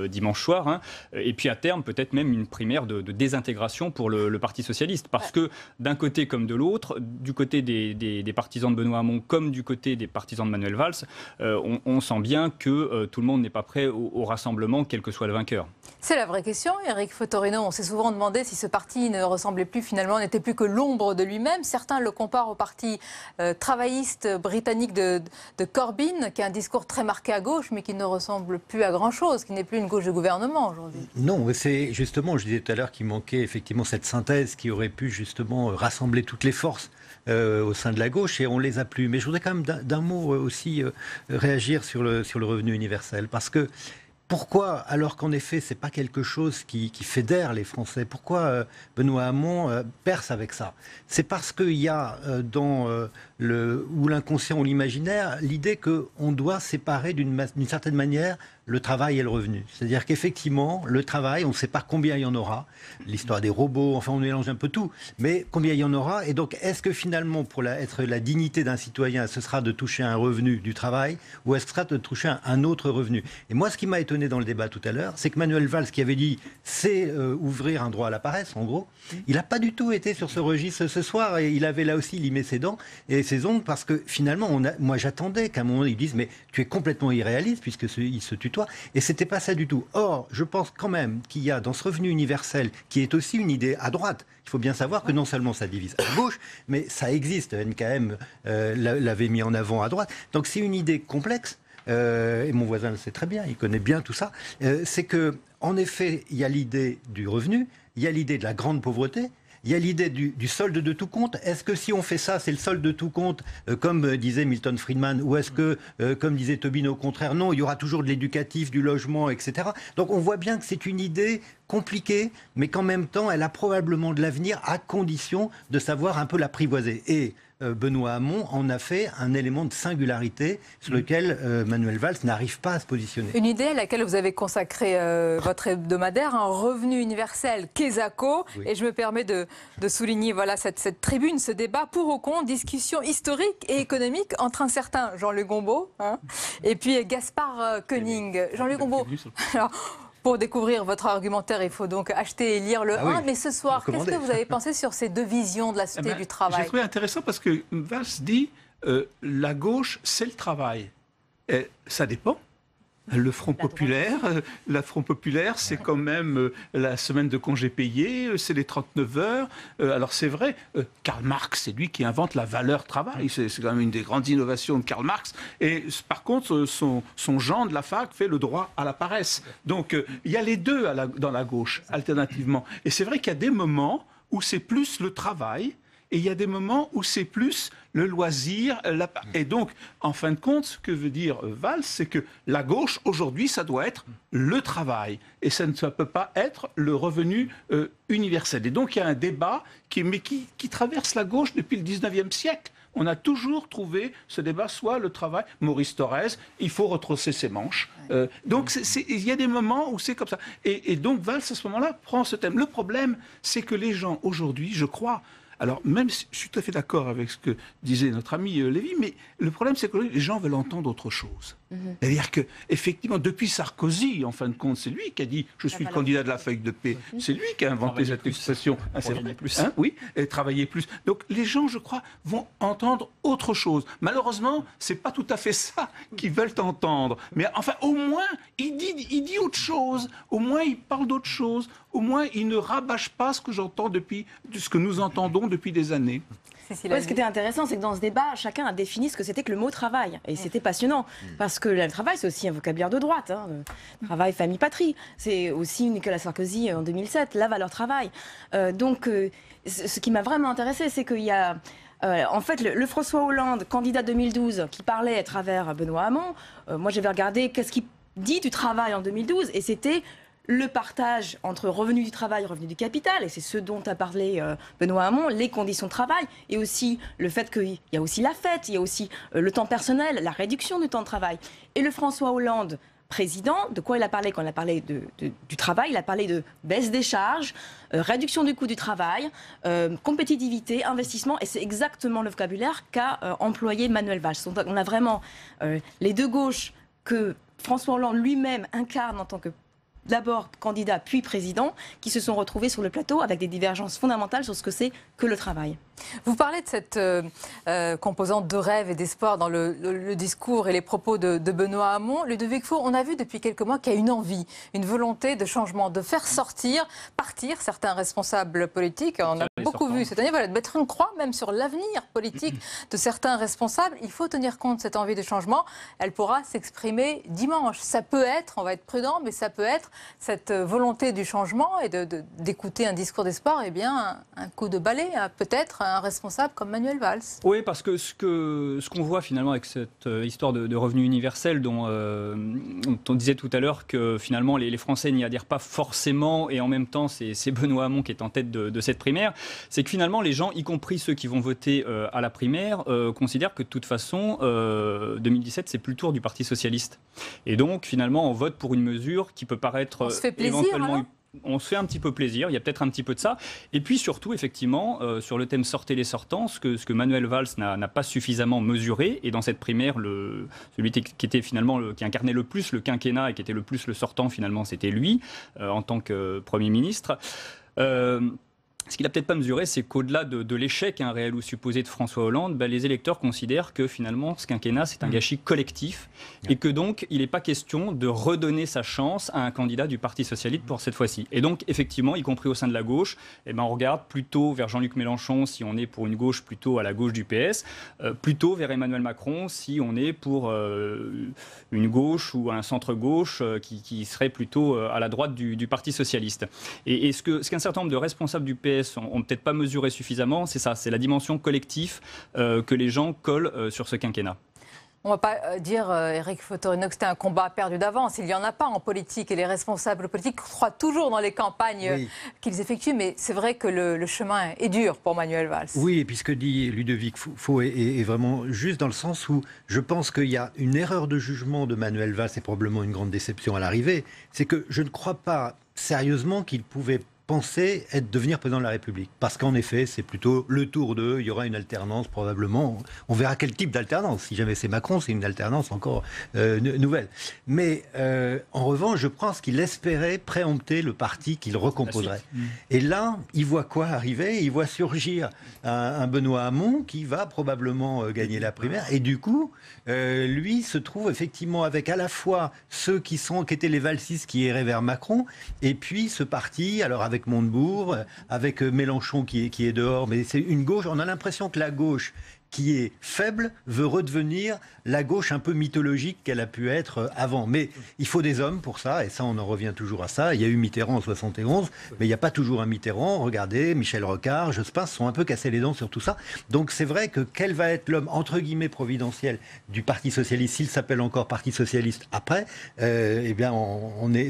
dimanche soir. Hein. Et puis, à terme, peut-être même une primaire de désintégration pour le Parti socialiste. Parce que, d'un côté comme de l'autre, du côté des partisans de Benoît Hamon comme du côté des partisans de Manuel Valls, on sent bien que tout le monde n'est pas prêt au rassemblement, quel que soit le vainqueur. C'est la vraie question, Éric Fotorino. On s'est souvent demandé si ce parti ne ressemblait plus, finalement, n'était plus que l'ombre de lui-même. Certains le comparent au parti travailliste britannique de Corbyn, qui a un discours très marqué à gauche, mais qui ne ressemble plus à grand-chose, qui n'est plus une gauche de gouvernement aujourd'hui. Non, c'est justement, je disais tout à l'heure qu'il manquait effectivement cette synthèse qui aurait pu justement rassembler toutes les forces au sein de la gauche, et on les a plus. Mais je voudrais quand même d'un mot aussi réagir sur le revenu universel, parce que pourquoi, alors qu'en effet, c'est pas quelque chose qui fédère les Français, pourquoi Benoît Hamon perce avec ça? C'est parce qu'il y a dans ou l'inconscient ou l'imaginaire l'idée qu'on doit séparer d'une certaine manière le travail et le revenu. C'est-à-dire qu'effectivement, le travail, on ne sait pas combien il y en aura. L'histoire des robots, enfin, on mélange un peu tout. Mais combien il y en aura? Et donc, est-ce que finalement, pour être la dignité d'un citoyen, ce sera de toucher un revenu du travail, ou est-ce que ce sera de toucher un autre revenu? Et moi, ce qui m'a étonné dans le débat tout à l'heure, c'est que Manuel Valls, qui avait dit c'est ouvrir un droit à la paresse, en gros, il n'a pas du tout été sur ce registre ce soir. Et il avait là aussi limé ses dents et ses ongles, parce que finalement, moi, j'attendais qu'à un moment, ils disent mais tu es complètement irréaliste, puisqu'il se tutoie. Et c'était pas ça du tout. Or, je pense quand même qu'il y a dans ce revenu universel, qui est aussi une idée à droite, il faut bien savoir que non seulement ça divise à gauche, mais ça existe. NKM l'avait mis en avant à droite. Donc c'est une idée complexe. Et mon voisin le sait très bien, il connaît bien tout ça. C'est que, en effet, il y a l'idée du revenu, il y a l'idée de la grande pauvreté. Il y a l'idée du solde de tout compte. Est-ce que si on fait ça, c'est le solde de tout compte, comme disait Milton Friedman, ou est-ce que, comme disait Tobin, au contraire, non, il y aura toujours de l'éducatif, du logement, etc. Donc on voit bien que c'est une idée compliquée, mais qu'en même temps, elle a probablement de l'avenir, à condition de savoir un peu l'apprivoiser. Et Benoît Hamon en a fait un élément de singularité sur lequel Manuel Valls n'arrive pas à se positionner. Une idée à laquelle vous avez consacré votre hebdomadaire, un revenu universel Quesaco. Oui. Et je me permets de souligner cette tribune, ce débat pour ou contre, discussion historique et économique entre un certain Jean-Luc Gombault et puis Gaspard Koenig. Jean-Luc Gombault, alors, pour découvrir votre argumentaire, il faut donc acheter et lire le 1. Mais ce soir, qu'est-ce que vous avez pensé sur ces deux visions de la société du travail? J'ai trouvé intéressant parce que Valls dit la gauche, c'est le travail. Et ça dépend. Le Front populaire, c'est quand même la semaine de congés payés, c'est les 39 heures. Alors c'est vrai, Karl Marx, c'est lui qui invente la valeur travail. C'est quand même une des grandes innovations de Karl Marx. Et par contre, son Jean de la fac fait le droit à la paresse. Donc il y a les deux dans la gauche, alternativement. Et c'est vrai qu'il y a des moments où c'est plus le travail, et il y a des moments où c'est plus le loisir. Et donc, en fin de compte, ce que veut dire Valls, c'est que la gauche, aujourd'hui, ça doit être le travail. Et ça ne peut pas être le revenu universel. Et donc, il y a un débat qui traverse la gauche depuis le 19e siècle. On a toujours trouvé ce débat, soit le travail, Maurice Thorez, il faut retrousser ses manches. Donc, il y a des moments où c'est comme ça. Et donc, Valls, à ce moment-là, prend ce thème. Le problème, c'est que les gens, aujourd'hui, je crois... Alors, même si je suis tout à fait d'accord avec ce que disait notre ami Lévy, mais le problème, c'est que les gens veulent entendre autre chose. C'est-à-dire qu'effectivement, depuis Sarkozy, en fin de compte, c'est lui qui a dit « je suis le candidat de la feuille de paix ». C'est lui qui a inventé cette expression. Travailler plus. Oui, et travailler plus. Donc, les gens, je crois, vont entendre autre chose. Malheureusement, ce n'est pas tout à fait ça qu'ils veulent entendre. Mais enfin, au moins, il dit autre chose. Au moins, il parle d'autre chose. Au moins, il ne rabâche pas ce que j'entends ce que nous entendons depuis des années. Ouais, ce qui était intéressant, c'est que dans ce débat, chacun a défini ce que c'était que le mot travail. Et c'était passionnant. Parce que le travail, c'est aussi un vocabulaire de droite. Travail, famille, patrie. C'est aussi Nicolas Sarkozy en 2007, la valeur travail. Donc, ce qui m'a vraiment intéressé, c'est qu'il y a... en fait, le François Hollande, candidat 2012, qui parlait à travers Benoît Hamon, moi j'avais regardé qu'est-ce qu'il dit du travail en 2012, et c'était le partage entre revenu du travail et revenu du capital, et c'est ce dont a parlé Benoît Hamon, les conditions de travail, et aussi le fait qu'il y a aussi la fête, il y a aussi le temps personnel, la réduction du temps de travail. Et le François Hollande, président, de quoi il a parlé quand il a parlé du travail? Il a parlé de baisse des charges, réduction du coût du travail, compétitivité, investissement, et c'est exactement le vocabulaire qu'a employé Manuel Valls. Donc on a vraiment les deux gauches que François Hollande lui-même incarne en tant que d'abord candidat puis président, qui se sont retrouvés sur le plateau avec des divergences fondamentales sur ce que c'est que le travail. Vous parlez de cette composante de rêve et d'espoir dans le discours et les propos de Benoît Hamon. Ludovic Four, on a vu depuis quelques mois qu'il y a une envie, une volonté de changement, de faire partir certains responsables politiques. On a beaucoup vu cette année, de mettre une croix même sur l'avenir politique de certains responsables. Il faut tenir compte de cette envie de changement. Elle pourra s'exprimer dimanche. Ça peut être, on va être prudent, mais ça peut être cette volonté du changement et d'écouter un discours d'espoir, un coup de balai, peut-être un responsable comme Manuel Valls. Oui, parce que ce qu'on voit finalement avec cette histoire de revenu universel dont on disait tout à l'heure que finalement les Français n'y adhèrent pas forcément, et en même temps c'est Benoît Hamon qui est en tête de cette primaire, c'est que finalement les gens, y compris ceux qui vont voter à la primaire, considèrent que de toute façon 2017 c'est plus le tour du Parti Socialiste. Et donc finalement on vote pour une mesure qui peut paraître on se fait plaisir, éventuellement... On se fait un petit peu plaisir, il y a peut-être un petit peu de ça. Et puis surtout, effectivement, sur le thème sortez les sortants, ce que Manuel Valls n'a pas suffisamment mesuré, et dans cette primaire, celui qui était finalement qui incarnait le plus le quinquennat et qui était le plus le sortant, finalement, c'était lui, en tant que Premier ministre. Ce qu'il n'a peut-être pas mesuré, c'est qu'au-delà de l'échec, réel ou supposé, de François Hollande, les électeurs considèrent que finalement ce quinquennat c'est un gâchis collectif et que donc il n'est pas question de redonner sa chance à un candidat du Parti Socialiste pour cette fois-ci. Et donc effectivement, y compris au sein de la gauche, on regarde plutôt vers Jean-Luc Mélenchon si on est pour une gauche plutôt à la gauche du PS, plutôt vers Emmanuel Macron si on est pour une gauche ou un centre-gauche qui serait plutôt à la droite du Parti Socialiste. Et ce qu'un certain nombre de responsables du PS n'ont peut-être pas mesuré suffisamment, c'est ça, c'est la dimension collective que les gens collent sur ce quinquennat. On ne va pas dire, Éric Fotorino, que c'était un combat perdu d'avance. Il n'y en a pas en politique et les responsables politiques croient toujours dans les campagnes qu'ils effectuent. Mais c'est vrai que le chemin est dur pour Manuel Valls. Oui, et puis ce que dit Ludovic Faux est vraiment juste dans le sens où je pense qu'il y a une erreur de jugement de Manuel Valls et probablement une grande déception à l'arrivée. C'est que je ne crois pas sérieusement qu'il pouvait penser devenir président de la République. Parce qu'en effet, c'est plutôt le tour d'eux, il y aura une alternance probablement. On verra quel type d'alternance. Si jamais c'est Macron, c'est une alternance encore nouvelle. Mais en revanche, je pense qu'il espérait préempter le parti qu'il recomposerait. Et là, il voit quoi arriver? Il voit surgir un Benoît Hamon qui va probablement gagner la primaire. Et du coup, lui se trouve effectivement avec à la fois ceux qui étaient les valsistes qui iraient vers Macron, et puis ce parti, alors avec Montebourg, avec Mélenchon qui est dehors, mais c'est une gauche, on a l'impression que la gauche qui est faible veut redevenir la gauche un peu mythologique qu'elle a pu être avant. Mais il faut des hommes pour ça, et ça on en revient toujours à ça. Il y a eu Mitterrand en 71, mais il n'y a pas toujours un Mitterrand. Regardez, Michel Rocard, Jospin se sont un peu cassés les dents sur tout ça. Donc c'est vrai que quel va être l'homme, entre guillemets, providentiel du Parti Socialiste, s'il s'appelle encore Parti Socialiste après, eh bien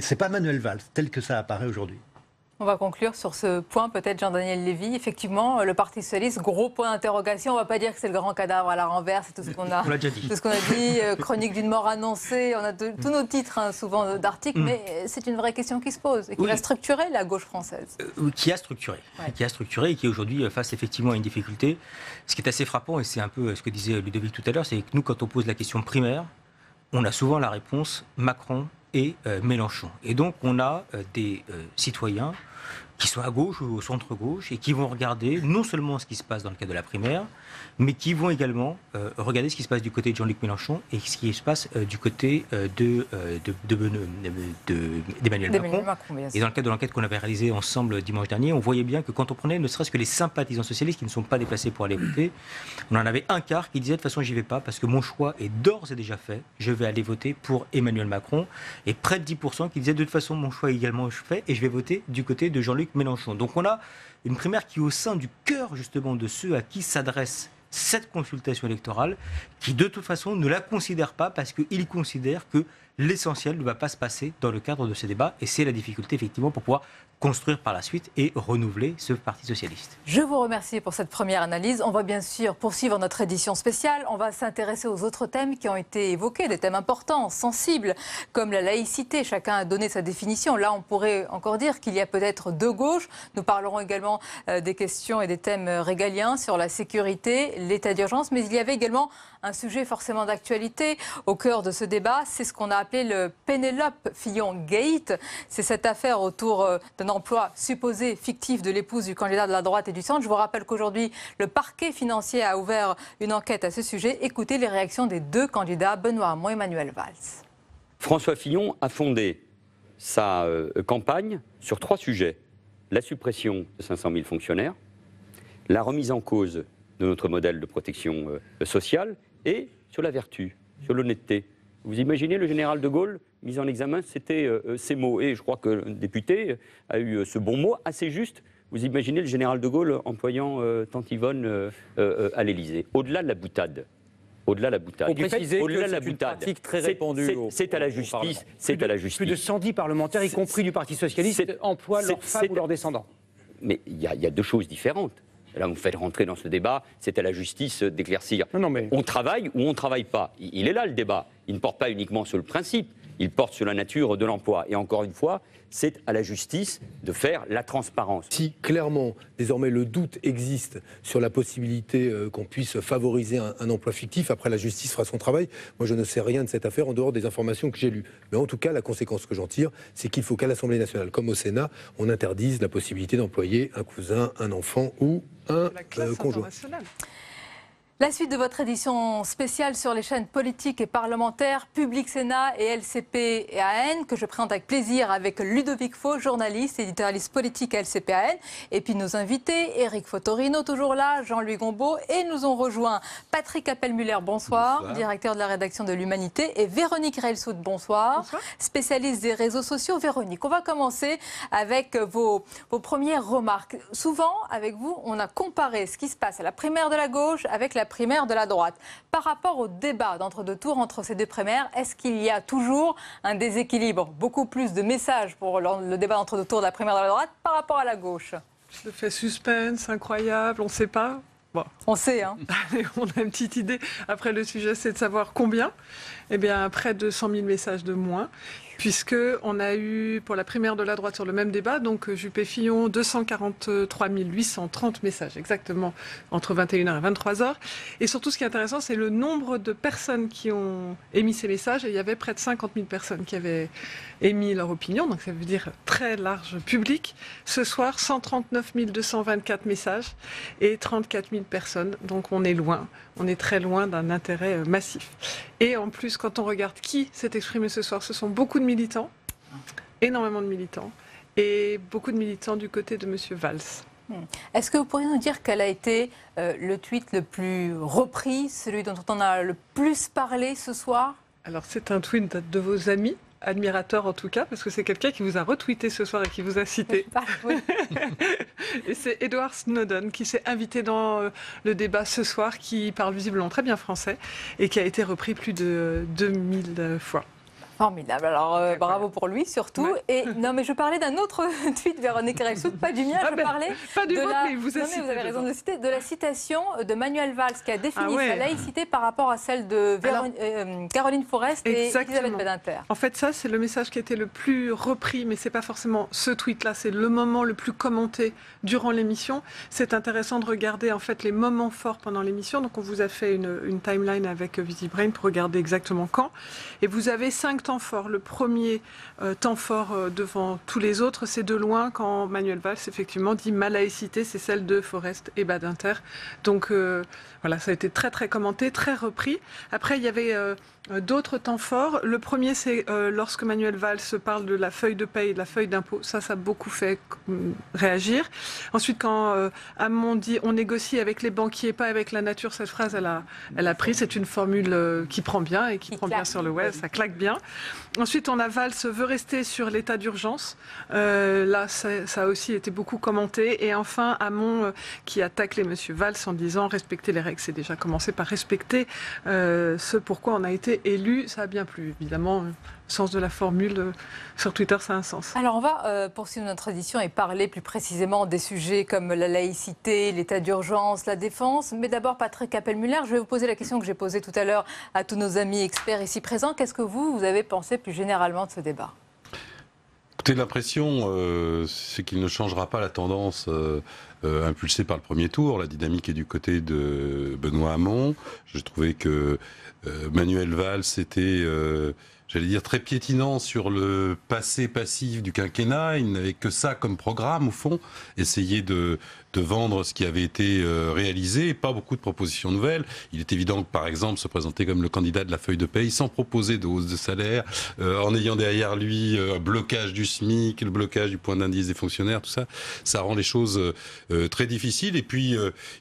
c'est pas Manuel Valls, tel que ça apparaît aujourd'hui. On va conclure sur ce point, peut-être Jean-Daniel Lévy. Effectivement, le Parti Socialiste, gros point d'interrogation. On ne va pas dire que c'est le grand cadavre à la renverse, c'est tout ce qu'on a, dit. Tout ce qu'on a dit. Chronique d'une mort annoncée. On a tous nos titres, souvent d'articles, mais c'est une vraie question qui se pose et qui va structurer la gauche française. Qui a structuré, et qui aujourd'hui face effectivement à une difficulté. Ce qui est assez frappant, et c'est un peu ce que disait Ludovic tout à l'heure, c'est que nous, quand on pose la question primaire, on a souvent la réponse Macron et Mélenchon. Et donc on a des citoyens qui sont à gauche ou au centre-gauche et qui vont regarder non seulement ce qui se passe dans le cadre de la primaire, mais qui vont également regarder ce qui se passe du côté de Jean-Luc Mélenchon et ce qui se passe du côté d'Emmanuel Macron. Et dans le cadre de l'enquête qu'on avait réalisée ensemble dimanche dernier, on voyait bien que quand on prenait ne serait-ce que les sympathisants socialistes qui ne sont pas déplacés pour aller voter, on en avait un quart qui disait de toute façon j'y vais pas parce que mon choix est d'ores et déjà fait, je vais aller voter pour Emmanuel Macron, et près de 10% qui disaient de toute façon mon choix est également fait et je vais voter du côté de Jean-Luc Mélenchon. Donc on a une primaire qui est au sein du cœur justement de ceux à qui s'adresse cette consultation électorale, qui de toute façon ne la considère pas parce qu'ils considèrent que l'essentiel ne va pas se passer dans le cadre de ces débats, et c'est la difficulté effectivement pour pouvoir construire par la suite et renouveler ce Parti socialiste. Je vous remercie pour cette première analyse. On va bien sûr poursuivre notre édition spéciale. On va s'intéresser aux autres thèmes qui ont été évoqués, des thèmes importants, sensibles, comme la laïcité. Chacun a donné sa définition. Là, on pourrait encore dire qu'il y a peut-être deux gauches. Nous parlerons également des questions et des thèmes régaliens sur la sécurité, l'état d'urgence, mais il y avait également un sujet forcément d'actualité au cœur de ce débat. C'est ce qu'on a appelé le Pénélope Fillon Gate. C'est cette affaire autour d'un emploi supposé fictif de l'épouse du candidat de la droite et du centre. Je vous rappelle qu'aujourd'hui, le parquet financier a ouvert une enquête à ce sujet. Écoutez les réactions des deux candidats, Benoît Hamon et Manuel Valls. François Fillon a fondé sa campagne sur 3 sujets. La suppression de 500 000 fonctionnaires, la remise en cause de notre modèle de protection sociale et sur la vertu, sur l'honnêteté. Vous imaginez le général de Gaulle mis en examen, c'était ces mots. Et je crois que le député a eu ce bon mot assez juste. Vous imaginez le général de Gaulle employant Tante Yvonne à l'Élysée. Au-delà de la boutade. Au-delà de la boutade. Pour préciser au-delà que de la c'est une boutade. pratique très répandue. C'est à la justice. C'est à la justice. Plus de 110 parlementaires, y compris du Parti socialiste, emploient leurs femmes ou leurs descendants. Mais il y a deux choses différentes. Là, vous me faites rentrer dans ce débat, c'est à la justice d'éclaircir. Mais... On travaille ou on ne travaille pas. Il est là le débat. Il ne porte pas uniquement sur le principe, il porte sur la nature de l'emploi. Et encore une fois, c'est à la justice de faire la transparence. Si clairement, désormais, le doute existe sur la possibilité qu'on puisse favoriser un emploi fictif, après la justice fera son travail. Moi, je ne sais rien de cette affaire en dehors des informations que j'ai lues. Mais en tout cas, la conséquence que j'en tire, c'est qu'il faut qu'à l'Assemblée nationale, comme au Sénat, on interdise la possibilité d'employer un cousin, un enfant ou un conjoint. La suite de votre édition spéciale sur les chaînes politiques et parlementaires, Public Sénat et LCP-AN, que je présente avec plaisir avec Ludovic Faux, journaliste, éditorialiste politique à LCP-AN, et puis nos invités, Éric Fotorino, toujours là, Jean-Louis Gombault, et nous ont rejoint Patrick Appel-Muller, bonsoir, directeur de la rédaction de l'Humanité, et Véronique Reilsout, bonsoir, spécialiste des réseaux sociaux. Véronique, on va commencer avec vos premières remarques. Souvent, avec vous, on a comparé ce qui se passe à la primaire de la gauche avec la primaire de la droite. Par rapport au débat d'entre-deux tours entre ces deux primaires, est-ce qu'il y a toujours un déséquilibre? Beaucoup plus de messages pour le débat d'entre-deux tours de la primaire de la droite par rapport à la gauche. Ça fait suspense, incroyable, on ne sait pas. Bon. On sait, hein. On a une petite idée. Après, le sujet, c'est de savoir combien. Eh bien, près de 100 000 messages de moins, puisqu'on a eu, pour la primaire de la droite sur le même débat, donc Juppé-Fillon, 243 830 messages, exactement, entre 21h et 23h. Et surtout, ce qui est intéressant, c'est le nombre de personnes qui ont émis ces messages. Et il y avait près de 50 000 personnes qui avaient émis leur opinion, donc ça veut dire très large public. Ce soir, 139 224 messages et 34 000 personnes. Donc on est loin, on est très loin d'un intérêt massif. Et en plus, quand on regarde qui s'est exprimé ce soir, ce sont beaucoup de militants, énormément de militants, et beaucoup de militants du côté de M. Valls. Est-ce que vous pourriez nous dire quel a été le tweet le plus repris, celui dont on a le plus parlé ce soir? Alors c'est un tweet de vos amis, admirateur en tout cas, parce que c'est quelqu'un qui vous a retweeté ce soir et qui vous a cité. Et c'est Edward Snowden qui s'est invité dans le débat ce soir, qui parle visiblement très bien français et qui a été repris plus de 2000 fois. Formidable. Alors, bravo pour lui, surtout. Ouais. Et non, mais je parlais d'un autre tweet, Véronique Reilsout, pas du mien. Je parlais pas du de vôtre, la... mais vous non, mais vous avez raison de le citer, de la citation de Manuel Valls, qui a défini sa laïcité par rapport à celle de Caroline Forest et Elisabeth Badinter. En fait, ça, c'est le message qui a été le plus repris, mais c'est pas forcément ce tweet-là, c'est le moment le plus commenté durant l'émission. C'est intéressant de regarder, en fait, les moments forts pendant l'émission. Donc, on vous a fait une timeline avec VisiBrain pour regarder exactement quand. Et vous avez 5 temps fort. Le premier temps fort devant tous les autres, c'est de loin quand Manuel Valls effectivement dit ma laïcité, c'est celle de Forest et Badinter. Donc voilà, ça a été très très commenté, très repris. Après, il y avait d'autres temps forts. Le premier, c'est lorsque Manuel Valls parle de la feuille de paye, de la feuille d'impôt. Ça a beaucoup fait réagir. Ensuite, quand Hamon dit on négocie avec les banquiers, pas avec la nature, cette phrase, elle a pris. C'est une formule qui prend bien et qui prend bien sur le web, ça claque bien. Ensuite, on a Valls veut rester sur l'état d'urgence. Là, ça a aussi été beaucoup commenté. Et enfin, Hamon qui a taclé M. Valls en disant respecter les règles. C'est déjà commencé par respecter ce pourquoi on a été élu. Ça a bien plu, évidemment. Le sens de la formule sur Twitter, ça a un sens. Alors, on va poursuivre notre édition et parler plus précisément des sujets comme la laïcité, l'état d'urgence, la défense. Mais d'abord, Patrick Capelmuller, je vais vous poser la question que j'ai posée tout à l'heure à tous nos amis experts ici présents. Qu'est-ce que vous avez pensé plus généralement de ce débat? Écoutez, l'impression, c'est qu'il ne changera pas la tendance impulsée par le premier tour. La dynamique est du côté de Benoît Hamon. Je trouvais que Manuel Valls était... j'allais dire très piétinant sur le passé passif du quinquennat. Il n'avait que ça comme programme, au fond. Essayer de vendre ce qui avait été réalisé, pas beaucoup de propositions nouvelles. Il est évident que, par exemple, se présenter comme le candidat de la feuille de paye sans proposer de hausse de salaire, en ayant derrière lui un blocage du SMIC, le blocage du point d'indice des fonctionnaires, tout ça, ça rend les choses très difficiles. Et puis,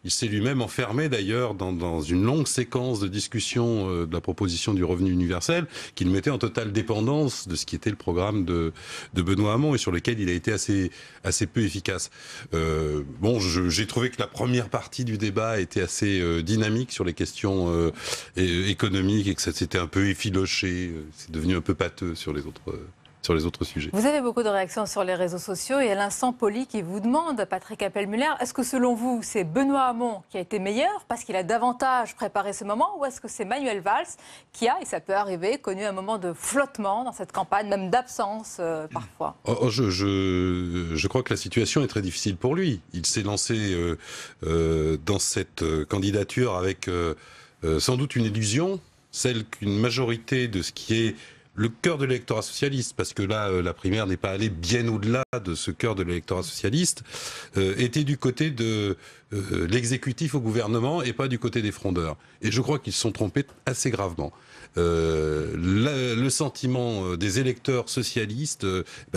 il s'est lui-même enfermé, d'ailleurs, dans une longue séquence de discussion de la proposition du revenu universel, qu'il mettait en totale dépendance de ce qui était le programme de Benoît Hamon et sur lequel il a été assez peu efficace. Bon, j'ai trouvé que la première partie du débat était assez dynamique sur les questions économiques et que ça s'était un peu effiloché. C'est devenu un peu pâteux sur les autres sujets. Vous avez beaucoup de réactions sur les réseaux sociaux et à l'instant, Poli qui vous demande, Patrick Capelmuller, est-ce que selon vous, c'est Benoît Hamon qui a été meilleur parce qu'il a davantage préparé ce moment ou est-ce que c'est Manuel Valls qui a, et ça peut arriver, connu un moment de flottement dans cette campagne, même d'absence parfois? Je crois que la situation est très difficile pour lui. Il s'est lancé dans cette candidature avec sans doute une illusion, celle qu'une majorité de ce qui est le cœur de l'électorat socialiste, parce que là, la primaire n'est pas allée bien au-delà de ce cœur de l'électorat socialiste, était du côté de l'exécutif au gouvernement et pas du côté des frondeurs. Et je crois qu'ils se sont trompés assez gravement. Le sentiment des électeurs socialistes,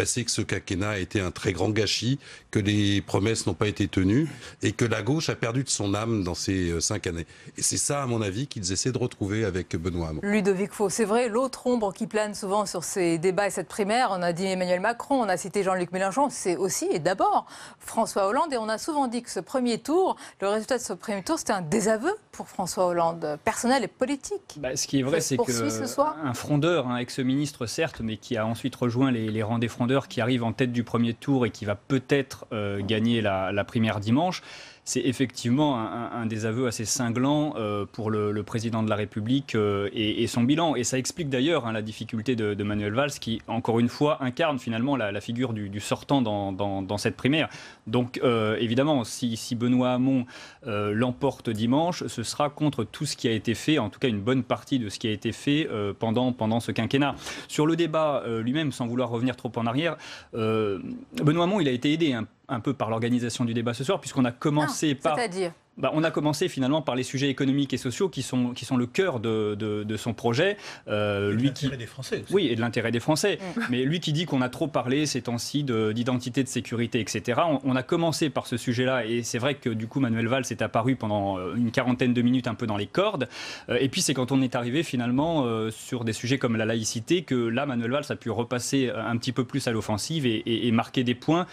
c'est que ce quinquennat a été un très grand gâchis, que les promesses n'ont pas été tenues et que la gauche a perdu de son âme dans ces 5 années. Et c'est ça, à mon avis, qu'ils essaient de retrouver avec Benoît Hamon. Ludovic Faux, c'est vrai, l'autre ombre qui plane revienne souvent sur ces débats et cette primaire. On a dit Emmanuel Macron, on a cité Jean-Luc Mélenchon. C'est aussi et d'abord François Hollande. Et on a souvent dit que ce premier tour, le résultat de ce premier tour, c'était un désaveu pour François Hollande, personnel et politique. Ce qui est vrai, c'est qu'un frondeur, un ex-ministre certes, mais qui a ensuite rejoint les rangs des frondeurs, qui arrive en tête du premier tour et qui va peut-être gagner la primaire dimanche, c'est effectivement un désaveu assez cinglant pour le président de la République et son bilan. Et ça explique d'ailleurs la difficulté de Manuel Valls, qui, encore une fois, incarne finalement la figure du sortant dans cette primaire. Donc, évidemment, si Benoît Hamon l'emporte dimanche, ce sera contre tout ce qui a été fait, en tout cas une bonne partie de ce qui a été fait pendant ce quinquennat. Sur le débat lui-même, sans vouloir revenir trop en arrière, Benoît Hamon, il a été aidé un peu par l'organisation du débat ce soir, puisqu'on a commencé par... C'est-à-dire on a commencé finalement par les sujets économiques et sociaux qui sont le cœur de son projet. Et de l'intérêt des Français aussi. Oui, et de l'intérêt des Français. Mais lui qui dit qu'on a trop parlé ces temps-ci d'identité, de sécurité, etc. On a commencé par ce sujet-là, et c'est vrai que du coup Manuel Valls est apparu pendant une quarantaine de minutes un peu dans les cordes. Et puis c'est quand on est arrivé finalement sur des sujets comme la laïcité que là Manuel Valls a pu repasser un petit peu plus à l'offensive et marquer des points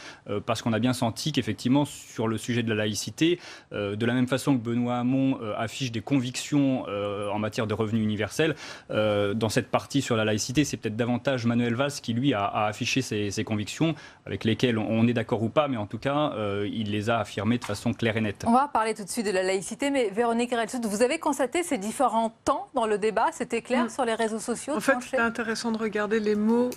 parce qu'on a bien senti qu'effectivement sur le sujet de la laïcité, de la même façon que Benoît Hamon affiche des convictions en matière de revenu universel, dans cette partie sur la laïcité, c'est peut-être davantage Manuel Valls qui, lui, a affiché ses convictions, avec lesquelles on est d'accord ou pas, mais en tout cas, il les a affirmées de façon claire et nette. On va parler tout de suite de la laïcité, mais Véronique Erelsoud, vous avez constaté ces différents temps dans le débat, c'était clair sur les réseaux sociaux? En fait, c'est intéressant de regarder les mots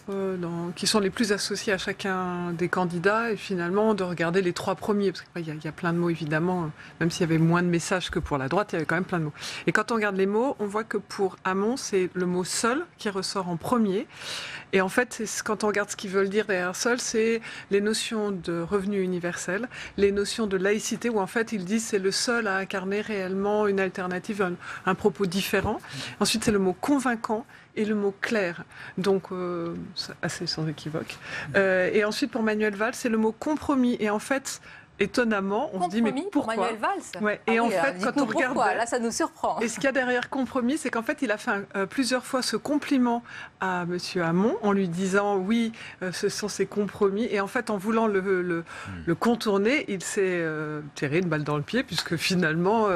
qui sont les plus associés à chacun des candidats, et finalement de regarder les trois premiers, parce qu'il y a plein de mots évidemment, même s'il y avait moins de messages que pour la droite, il y avait quand même plein de mots. Et quand on regarde les mots, on voit que pour Hamon, c'est le mot seul qui ressort en premier. Et en fait, quand on regarde ce qu'ils veulent dire derrière seul, c'est les notions de revenu universel, les notions de laïcité, où en fait ils disent c'est le seul à incarner réellement une alternative, un propos différent. Ensuite, c'est le mot convaincant et le mot clair, donc assez sans équivoque. Et ensuite, pour Manuel Valls, c'est le mot compromis. Et en fait, étonnamment, on se dit mais pourquoi Manuel Valls. Ouais. Et en fait, quand on regarde, là, ça nous surprend. Et ce qu'il y a derrière compromis, c'est qu'en fait, il a fait plusieurs fois ce compliment à Monsieur Hamon en lui disant oui, ce sont ces compromis. Et en fait, en voulant le contourner, il s'est tiré une balle dans le pied, puisque finalement,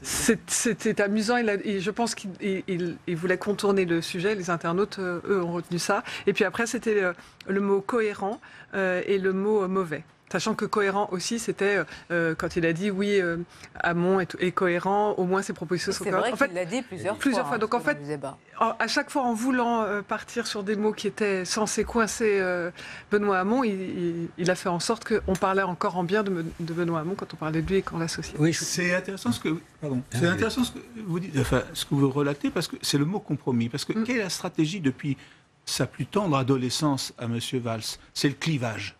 c'était amusant. Je pense qu'il voulait contourner le sujet. Les internautes, eux, ont retenu ça. Et puis après, c'était le mot cohérent et le mot mauvais. Sachant que cohérent aussi, c'était quand il a dit oui, Hamon est cohérent, au moins ses propositions sont cohérentes. C'est vrai qu'il l'a dit plusieurs fois. Donc en fait, à chaque fois en voulant partir sur des mots qui étaient censés coincer Benoît Hamon, il a fait en sorte qu'on parlait encore en bien de Benoît Hamon quand on parlait de lui et qu'on l'associait. Oui, c'est intéressant ce que vous dites, enfin, ce que vous relatez, parce que c'est le mot compromis. Parce que quelle est la stratégie depuis sa plus tendre adolescence à M. Valls? C'est le clivage.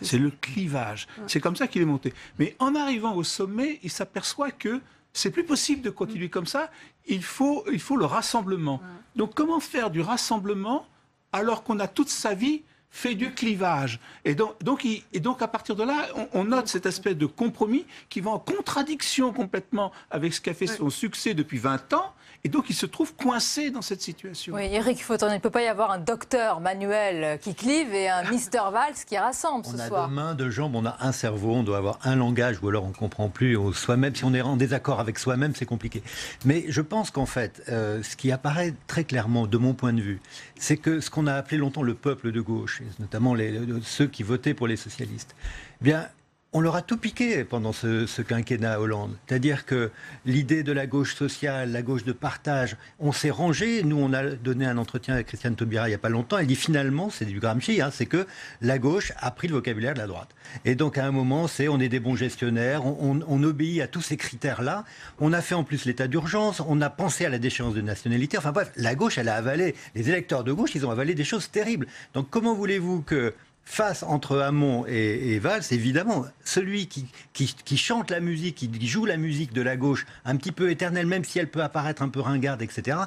C'est le clivage. C'est comme ça qu'il est monté. Mais en arrivant au sommet, il s'aperçoit que c'est plus possible de continuer comme ça. Il faut le rassemblement. Donc comment faire du rassemblement alors qu'on a toute sa vie fait du clivage? Et donc à partir de là, on note cette espèce de compromis qui va en contradiction complètement avec ce qu'a fait son succès depuis 20 ans. Et donc, il se trouve coincé dans cette situation. Oui, Éric Fauton, il ne peut pas y avoir un docteur Manuel qui clive et un Mister Valls qui rassemble ce soir. On a deux mains, deux jambes, on a un cerveau, on doit avoir un langage, ou alors on ne comprend plus soi-même. Si on est en désaccord avec soi-même, c'est compliqué. Mais je pense qu'en fait, ce qui apparaît très clairement, de mon point de vue, c'est que ce qu'on a appelé longtemps le peuple de gauche, notamment ceux qui votaient pour les socialistes, eh bien, on leur a tout piqué pendant ce quinquennat Hollande. C'est-à-dire que l'idée de la gauche sociale, la gauche de partage, on s'est rangé. Nous, on a donné un entretien à Christiane Taubira il n'y a pas longtemps. Elle dit finalement, c'est du Gramsci, c'est que la gauche a pris le vocabulaire de la droite. Et donc, à un moment, on est des bons gestionnaires, on obéit à tous ces critères-là. On a fait en plus l'état d'urgence, on a pensé à la déchéance de nationalité. Enfin bref, la gauche, elle a avalé. Les électeurs de gauche, ils ont avalé des choses terribles. Donc, comment voulez-vous que face entre Hamon et Valls, évidemment, celui qui chante la musique, qui joue la musique de la gauche, un petit peu éternelle, même si elle peut apparaître un peu ringarde, etc.,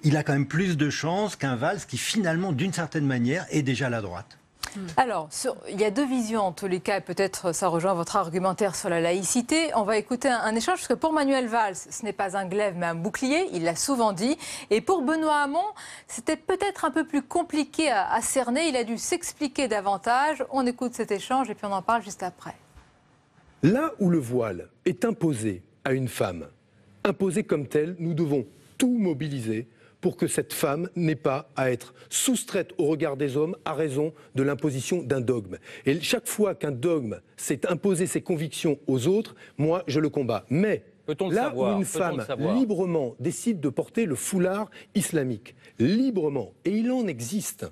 il a quand même plus de chances qu'un Valls qui, finalement, d'une certaine manière, est déjà à la droite. Alors, il y a deux visions en tous les cas, et peut-être ça rejoint votre argumentaire sur la laïcité. On va écouter un échange, parce que pour Manuel Valls, ce n'est pas un glaive mais un bouclier, il l'a souvent dit. Et pour Benoît Hamon, c'était peut-être un peu plus compliqué à cerner, il a dû s'expliquer davantage. On écoute cet échange et puis on en parle juste après. Là où le voile est imposé à une femme, imposé comme tel, nous devons tout mobiliser pour que cette femme n'ait pas à être soustraite au regard des hommes à raison de l'imposition d'un dogme. Et chaque fois qu'un dogme s'est imposé ses convictions aux autres, moi, je le combats. Mais là où une femme librement décide de porter le foulard islamique, librement, et il en existe,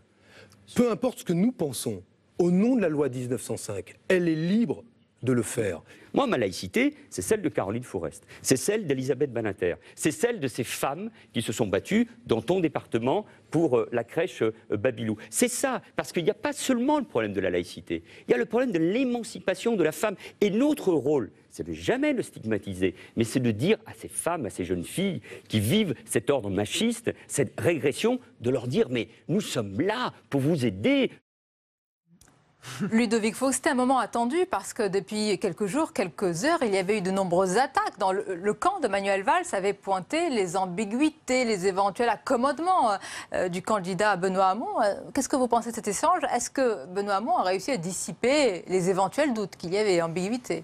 peu importe ce que nous pensons, au nom de la loi 1905, elle est libre de le faire. Moi, ma laïcité, c'est celle de Caroline Fourest, c'est celle d'Elisabeth Badinter, c'est celle de ces femmes qui se sont battues dans ton département pour la crèche Babilou. C'est ça, parce qu'il n'y a pas seulement le problème de la laïcité, il y a le problème de l'émancipation de la femme. Et notre rôle, c'est de jamais le stigmatiser, mais c'est de dire à ces femmes, à ces jeunes filles qui vivent cet ordre machiste, cette régression, de leur dire, mais nous sommes là pour vous aider. Ludovic Faux, c'était un moment attendu parce que depuis quelques jours, quelques heures, il y avait eu de nombreuses attaques. Dans le camp de Manuel Valls avait pointé les ambiguïtés, les éventuels accommodements du candidat Benoît Hamon. Qu'est-ce que vous pensez de cet échange? Est-ce que Benoît Hamon a réussi à dissiper les éventuels doutes qu'il y avait, ambiguïté?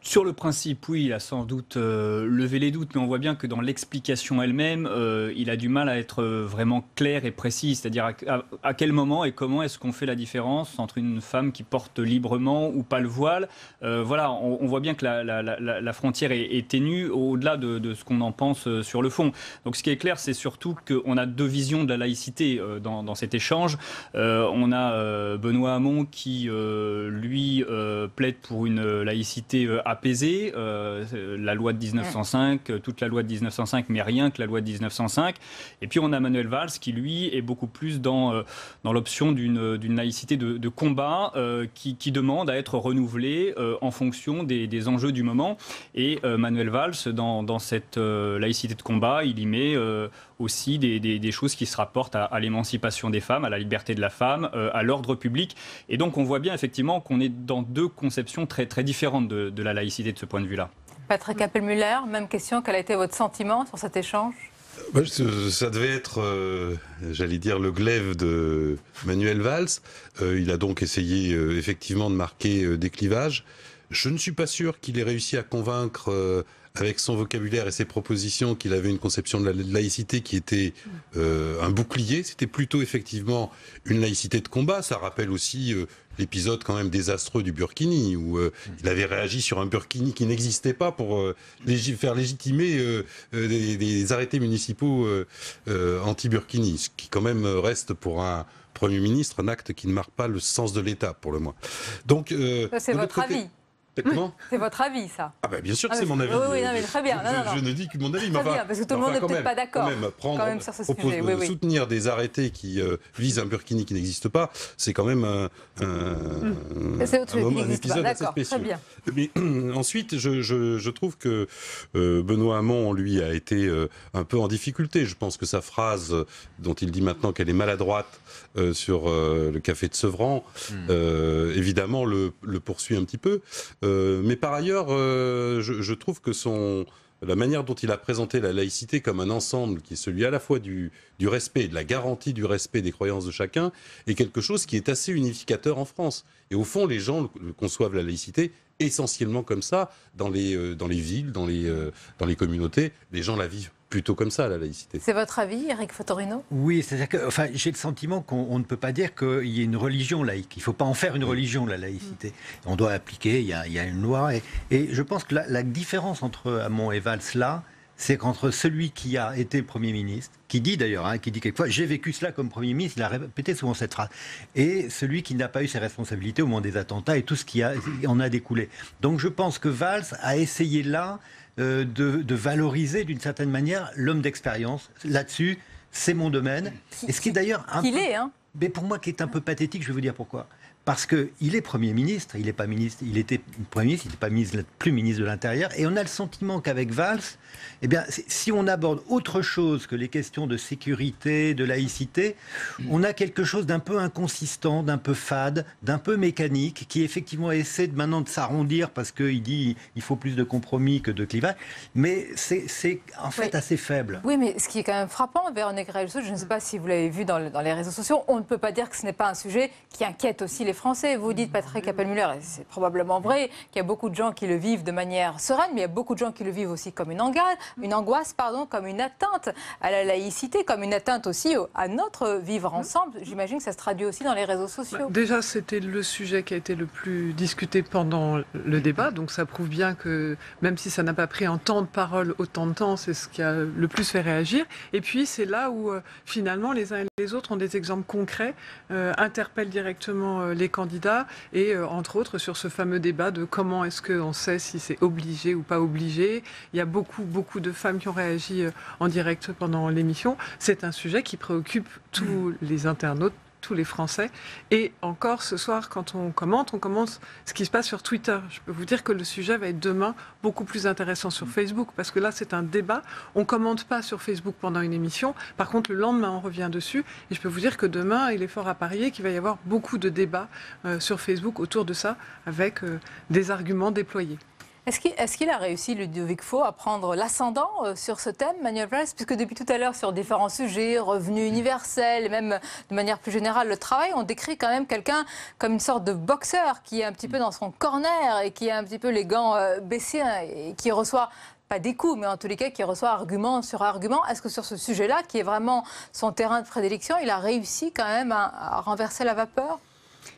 Sur le principe, oui, il a sans doute levé les doutes, mais on voit bien que dans l'explication elle-même, il a du mal à être vraiment clair et précis. C'est-à-dire à quel moment et comment est-ce qu'on fait la différence entre une femme qui porte librement ou pas le voile. Voilà, on voit bien que la frontière est ténue au-delà de ce qu'on en pense sur le fond. Donc ce qui est clair, c'est surtout qu'on a deux visions de la laïcité dans cet échange. On a Benoît Hamon qui, lui, plaide pour une laïcité apaisée, la loi de 1905, toute la loi de 1905, mais rien que la loi de 1905. Et puis on a Manuel Valls qui, lui, est beaucoup plus dans l'option d'une laïcité de combat qui demande à être renouvelée en fonction des enjeux du moment. Et Manuel Valls, dans cette laïcité de combat, il y met aussi des choses qui se rapportent à l'émancipation des femmes, à la liberté de la femme, à l'ordre public. Et donc on voit bien effectivement qu'on est dans deux conceptions très, très différentes de la laïcité de ce point de vue-là. Patrick Appelmüller, même question, quel a été votre sentiment sur cet échange? Ça devait être, j'allais dire, le glaive de Manuel Valls. Il a donc essayé effectivement de marquer des clivages. Je ne suis pas sûr qu'il ait réussi à convaincre avec son vocabulaire et ses propositions qu'il avait une conception de la laïcité qui était un bouclier. C'était plutôt effectivement une laïcité de combat. Ça rappelle aussi l'épisode quand même désastreux du Burkini, où il avait réagi sur un Burkini qui n'existait pas pour faire légitimer des arrêtés municipaux anti-Burkini, ce qui quand même reste pour un Premier ministre un acte qui ne marque pas le sens de l'État, pour le moins. Donc, c'est votre avis. C'est votre avis, ça? Ah ben bien sûr que c'est mon avis. Oui, non, mais très bien. Je ne dis que mon avis. Très bien, parce que tout le monde n'est peut-être pas d'accord. Quand même sur ce sujet. Soutenir des arrêtés qui visent un Burkini qui n'existe pas, c'est quand même un épisode assez spécial. Mais ensuite, je trouve que Benoît Hamon, lui, a été un peu en difficulté. Je pense que sa phrase, dont il dit maintenant qu'elle est maladroite sur le café de Sevran, évidemment le poursuit un petit peu. Mais par ailleurs, je trouve que la manière dont il a présenté la laïcité comme un ensemble, qui est celui à la fois du respect, de la garantie du respect des croyances de chacun, est quelque chose qui est assez unificateur en France. Et au fond, les gens conçoivent la laïcité essentiellement comme ça, dans les villes, dans les communautés. Les gens la vivent plutôt comme ça, la laïcité. C'est votre avis, Eric Fotorino? Oui, c'est-à-dire que j'ai le sentiment qu'on ne peut pas dire qu'il y ait une religion laïque. Il ne faut pas en faire une religion, la laïcité. On doit appliquer, il y a une loi. Et je pense que la différence entre Hamon et Valls, là, c'est qu'entre celui qui a été Premier ministre, qui dit d'ailleurs, qui dit quelquefois « j'ai vécu cela comme Premier ministre », il a répété souvent cette phrase, et celui qui n'a pas eu ses responsabilités au moment des attentats et tout ce qui en a découlé. Donc je pense que Valls a essayé là de valoriser d'une certaine manière l'homme d'expérience. Là-dessus, c'est mon domaine. Et ce qui est d'ailleurs un peu... Il est, hein. Mais pour moi, qui est un peu pathétique, je vais vous dire pourquoi. parce qu'il est Premier ministre, il n'est pas ministre, il était Premier ministre, il n'était pas plus ministre de l'Intérieur, et on a le sentiment qu'avec Valls, eh bien, si on aborde autre chose que les questions de sécurité, de laïcité, on a quelque chose d'un peu inconsistant, d'un peu fade, d'un peu mécanique, qui effectivement essaie maintenant de s'arrondir parce qu'il dit il faut plus de compromis que de clivage, mais c'est en fait assez faible. Oui, mais ce qui est quand même frappant, Véronique Reilsout, je ne sais pas si vous l'avez vu dans les réseaux sociaux, on ne peut pas dire que ce n'est pas un sujet qui inquiète aussi les Français. Vous dites, Patrick Appelmuller, et c'est probablement vrai, qu'il y a beaucoup de gens qui le vivent de manière sereine, mais il y a beaucoup de gens qui le vivent aussi comme une angoisse, comme une atteinte à la laïcité, comme une atteinte aussi à notre vivre ensemble. J'imagine que ça se traduit aussi dans les réseaux sociaux. Déjà, c'était le sujet qui a été le plus discuté pendant le débat, donc ça prouve bien que même si ça n'a pas pris en temps de parole autant de temps, c'est ce qui a le plus fait réagir. Et puis, c'est là où finalement les uns et les autres ont des exemples concrets, interpellent directement les candidats et entre autres sur ce fameux débat de comment est-ce qu'on sait si c'est obligé ou pas obligé. Il y a beaucoup de femmes qui ont réagi en direct pendant l'émission. C'est un sujet qui préoccupe tous les internautes, tous les Français. Et encore ce soir, quand on commente ce qui se passe sur Twitter. Je peux vous dire que le sujet va être demain beaucoup plus intéressant sur Facebook, parce que là, c'est un débat. On ne commente pas sur Facebook pendant une émission. Par contre, le lendemain, on revient dessus. Et je peux vous dire que demain, il est fort à parier qu'il va y avoir beaucoup de débats sur Facebook autour de ça, avec des arguments déployés. Est-ce qu'il a réussi, Ludovic Faux, à prendre l'ascendant sur ce thème, Manuel Valls, puisque depuis tout à l'heure, sur différents sujets, revenus universels, et même de manière plus générale, le travail, on décrit quand même quelqu'un comme une sorte de boxeur qui est un petit peu dans son corner et qui a un petit peu les gants baissés et qui reçoit pas des coups, mais en tous les cas qui reçoit argument sur argument. Est-ce que sur ce sujet-là, qui est vraiment son terrain de prédilection, il a réussi quand même à renverser la vapeur ?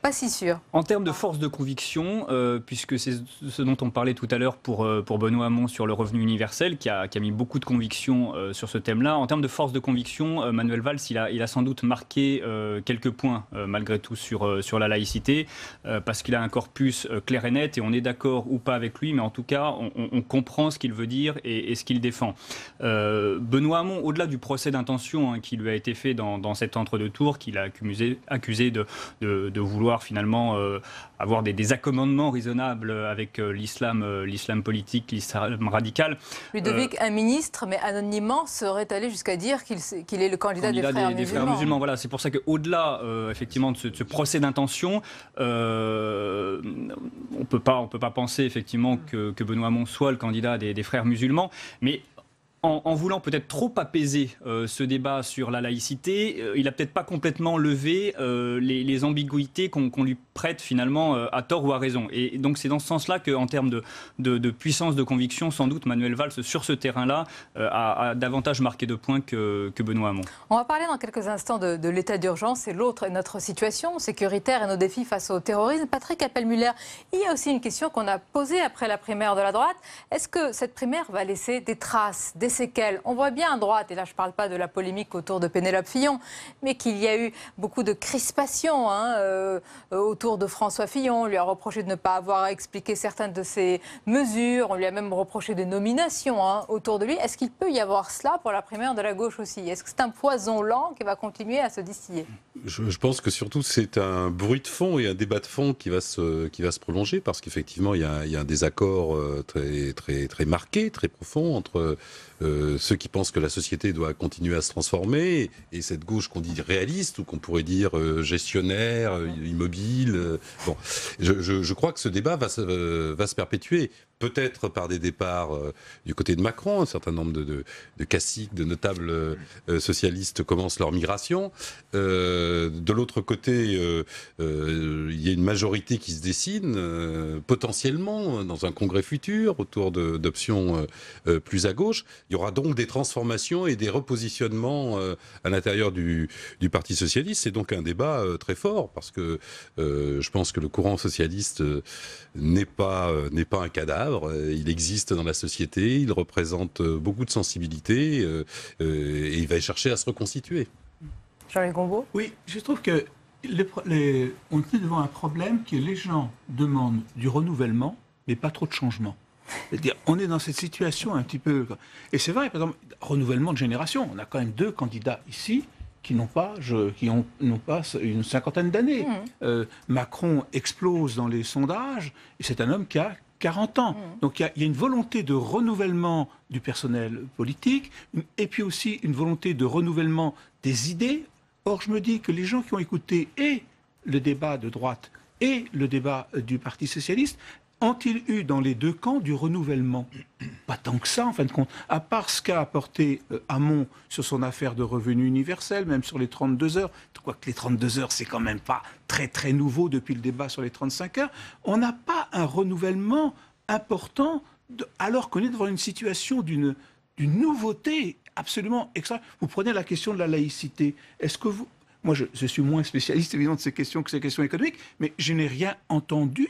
Pas si sûr. En termes de force de conviction, puisque c'est ce dont on parlait tout à l'heure pour Benoît Hamon sur le revenu universel, qui a mis beaucoup de conviction sur ce thème-là. En termes de force de conviction, Manuel Valls, il a sans doute marqué quelques points, malgré tout, sur la laïcité, parce qu'il a un corpus clair et net, et on est d'accord ou pas avec lui, mais en tout cas, on comprend ce qu'il veut dire et ce qu'il défend. Benoît Hamon, au-delà du procès d'intention qui lui a été fait dans cet entre-deux-tours, qu'il a accusé de vouloir finalement avoir des accommodements raisonnables avec l'islam politique, l'islam radical. Ludovic, un ministre, mais anonymement, serait allé jusqu'à dire qu'il est le candidat des frères musulmans. Voilà, c'est pour ça qu'au-delà effectivement de ce procès d'intention, on peut pas penser effectivement que Benoît Hamon soit le candidat des frères musulmans, mais en voulant peut-être trop apaiser ce débat sur la laïcité, il n'a peut-être pas complètement levé les ambiguïtés qu'on lui prête finalement à tort ou à raison. Et donc c'est dans ce sens-là qu'en termes de puissance de conviction, sans doute Manuel Valls sur ce terrain-là a davantage marqué de points que Benoît Hamon. On va parler dans quelques instants de l'état d'urgence et notre situation sécuritaire et nos défis face au terrorisme. Patrick Appelmuller, il y a aussi une question qu'on a posée après la primaire de la droite. Est-ce que cette primaire va laisser des traces, des séquelles? On voit bien à droite, et là je ne parle pas de la polémique autour de Pénélope Fillon, mais qu'il y a eu beaucoup de crispations autour de François Fillon. On lui a reproché de ne pas avoir expliqué certaines de ses mesures, on lui a même reproché des nominations autour de lui. Est-ce qu'il peut y avoir cela pour la primaire de la gauche aussi? Est-ce que c'est un poison lent qui va continuer à se distiller? Je pense que surtout c'est un bruit de fond et un débat de fond qui va se prolonger, parce qu'effectivement il y a un désaccord très marqué, très profond entre ceux qui pensent que la société doit continuer à se transformer et cette gauche qu'on dit réaliste ou qu'on pourrait dire gestionnaire, immobile. Bon, je crois que ce débat va se perpétuer. Peut-être par des départs du côté de Macron, un certain nombre de caciques, de notables socialistes commencent leur migration. De l'autre côté, il y a une majorité qui se dessine, potentiellement, dans un congrès futur, autour d'options plus à gauche. Il y aura donc des transformations et des repositionnements à l'intérieur du Parti socialiste. C'est donc un débat très fort, parce que je pense que le courant socialiste n'est pas un cadavre. Il existe dans la société, il représente beaucoup de sensibilité et il va chercher à se reconstituer. Jean-Luc Gombault ? Oui, je trouve que on est devant un problème que les gens demandent du renouvellement, mais pas trop de changement. C'est-à-dire, on est dans cette situation un petit peu... Et c'est vrai, par exemple, renouvellement de génération. On a quand même 2 candidats ici qui n'ont pas une cinquantaine d'années. Macron explose dans les sondages, et c'est un homme qui a 40 ans. Donc il y a une volonté de renouvellement du personnel politique, et puis aussi une volonté de renouvellement des idées. Or, je me dis que les gens qui ont écouté et le débat de droite et le débat du Parti socialiste, ont-ils eu dans les deux camps du renouvellement? Pas tant que ça, en fin de compte. À part ce qu'a apporté Hamon sur son affaire de revenu universel, même sur les 32 heures, quoique les 32 heures, c'est quand même pas très très nouveau depuis le débat sur les 35 heures, on n'a pas un renouvellement important, alors qu'on est devant une situation d'une nouveauté absolument extra. Vous prenez la question de la laïcité. Est-ce que vous... Moi, je suis moins spécialiste, évidemment, de ces questions que ces questions économiques, mais je n'ai rien entendu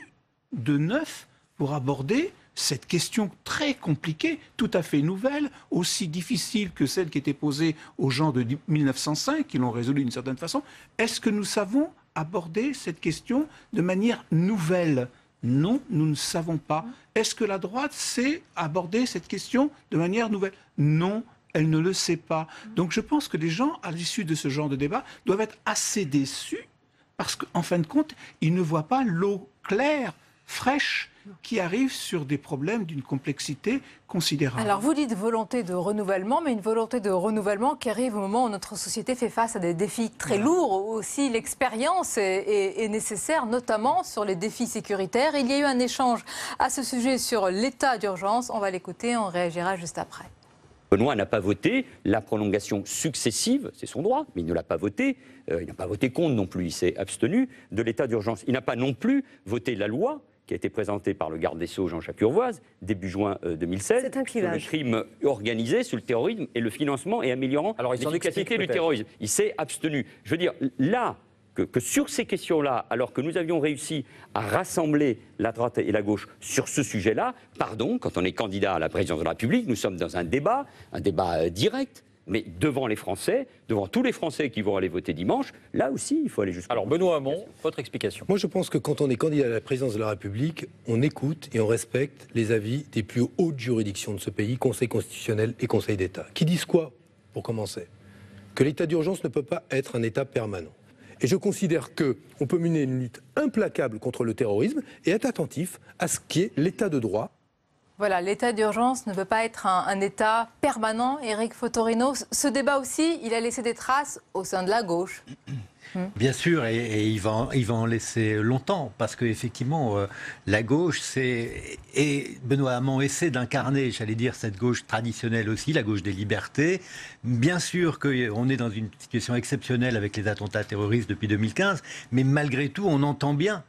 de neuf pour aborder cette question très compliquée, tout à fait nouvelle, aussi difficile que celle qui était posée aux gens de 1905, qui l'ont résolue d'une certaine façon. Est-ce que nous savons aborder cette question de manière nouvelle? Non, nous ne savons pas. Est-ce que la droite sait aborder cette question de manière nouvelle? Non, elle ne le sait pas. Donc je pense que les gens, à l'issue de ce genre de débat, doivent être assez déçus, parce qu'en fin de compte, ils ne voient pas l'eau claire, fraîche, qui arrive sur des problèmes d'une complexité considérable. Alors vous dites volonté de renouvellement, mais une volonté de renouvellement qui arrive au moment où notre société fait face à des défis très lourds. Aussi l'expérience est nécessaire, notamment sur les défis sécuritaires. Il y a eu un échange à ce sujet sur l'état d'urgence. On va l'écouter, on réagira juste après. Benoît n'a pas voté la prolongation successive, c'est son droit, mais il ne l'a pas voté. Il n'a pas voté contre non plus, il s'est abstenu de l'état d'urgence. Il n'a pas non plus voté la loi qui a été présentée par le garde des Sceaux Jean-Jacques Urvoas, début juin 2016, sur le crime organisé, sur le terrorisme et le financement et améliorant l'efficacité du terrorisme. Il s'est abstenu. Je veux dire, là, que sur ces questions-là, alors que nous avions réussi à rassembler la droite et la gauche sur ce sujet-là, pardon, quand on est candidat à la présidence de la République, nous sommes dans un débat direct, mais devant les Français, devant tous les Français qui vont aller voter dimanche, là aussi, il faut aller jusqu'au bout. Alors, Benoît Hamon, votre explication. Moi, je pense que quand on est candidat à la présidence de la République, on écoute et on respecte les avis des plus hautes juridictions de ce pays, Conseil constitutionnel et Conseil d'État. Qui disent quoi, pour commencer? Que l'état d'urgence ne peut pas être un état permanent. Et je considère qu'on peut mener une lutte implacable contre le terrorisme et être attentif à ce qui est l'état de droit. Voilà, l'état d'urgence ne peut pas être un état permanent. Éric Fotorino, ce débat aussi, il a laissé des traces au sein de la gauche. Bien sûr, et il va en laisser longtemps, parce qu'effectivement, la gauche, et Benoît Hamon essaie d'incarner, j'allais dire, cette gauche traditionnelle aussi, la gauche des libertés. Bien sûr qu'on est dans une situation exceptionnelle avec les attentats terroristes depuis 2015, mais malgré tout, on entend bien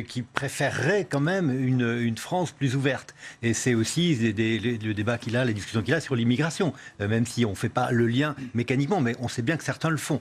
qui préférerait quand même une France plus ouverte. Et c'est aussi le débat qu'il a, les discussions qu'il a sur l'immigration, même si on ne fait pas le lien mécaniquement, mais on sait bien que certains le font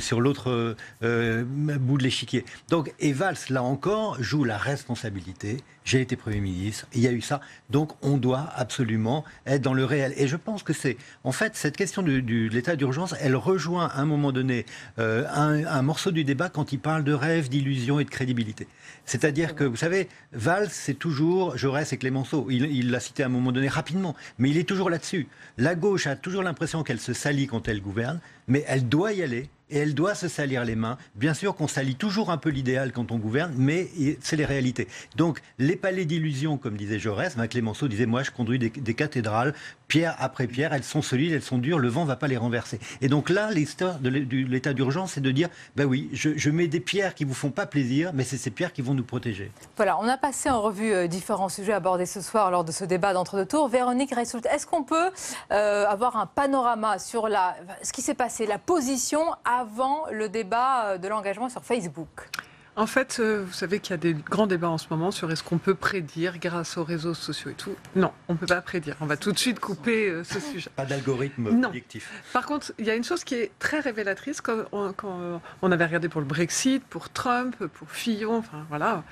sur l'autre bout de l'échiquier. Donc, et Valls, là encore, joue la responsabilité. J'ai été Premier ministre, il y a eu ça, donc on doit absolument être dans le réel. Et je pense que c'est, en fait, cette question de l'état d'urgence, elle rejoint à un moment donné un morceau du débat quand il parle de rêve, d'illusion et de crédibilité. C'est-à-dire que, vous savez, Valls, c'est toujours Jaurès et Clémenceau. Il l'a cité à un moment donné rapidement, mais il est toujours là-dessus. La gauche a toujours l'impression qu'elle se salit quand elle gouverne, mais elle doit y aller. Et elle doit se salir les mains. Bien sûr qu'on salit toujours un peu l'idéal quand on gouverne, mais c'est les réalités. Donc, les palais d'illusion, comme disait Jaurès, Clémenceau disait, moi je conduis des cathédrales, pierre après pierre, elles sont solides, elles sont dures, le vent ne va pas les renverser. Et donc là, l'histoire de l'état d'urgence, c'est de dire, ben oui, je mets des pierres qui ne vous font pas plaisir, mais c'est ces pierres qui vont nous protéger. Voilà, on a passé en revue différents sujets abordés ce soir lors de ce débat d'entre-deux tours. Véronique Reissoult, est-ce qu'on peut avoir un panorama sur ce qui s'est passé, la position avant le débat de l'engagement sur Facebook? En fait, vous savez qu'il y a des grands débats en ce moment sur est-ce qu'on peut prédire grâce aux réseaux sociaux et tout. Non, on ne peut pas prédire. On va tout de suite couper ce sujet. Pas d'algorithme prédictif. Par contre, il y a une chose qui est très révélatrice quand on avait regardé pour le Brexit, pour Trump, pour Fillon, enfin voilà.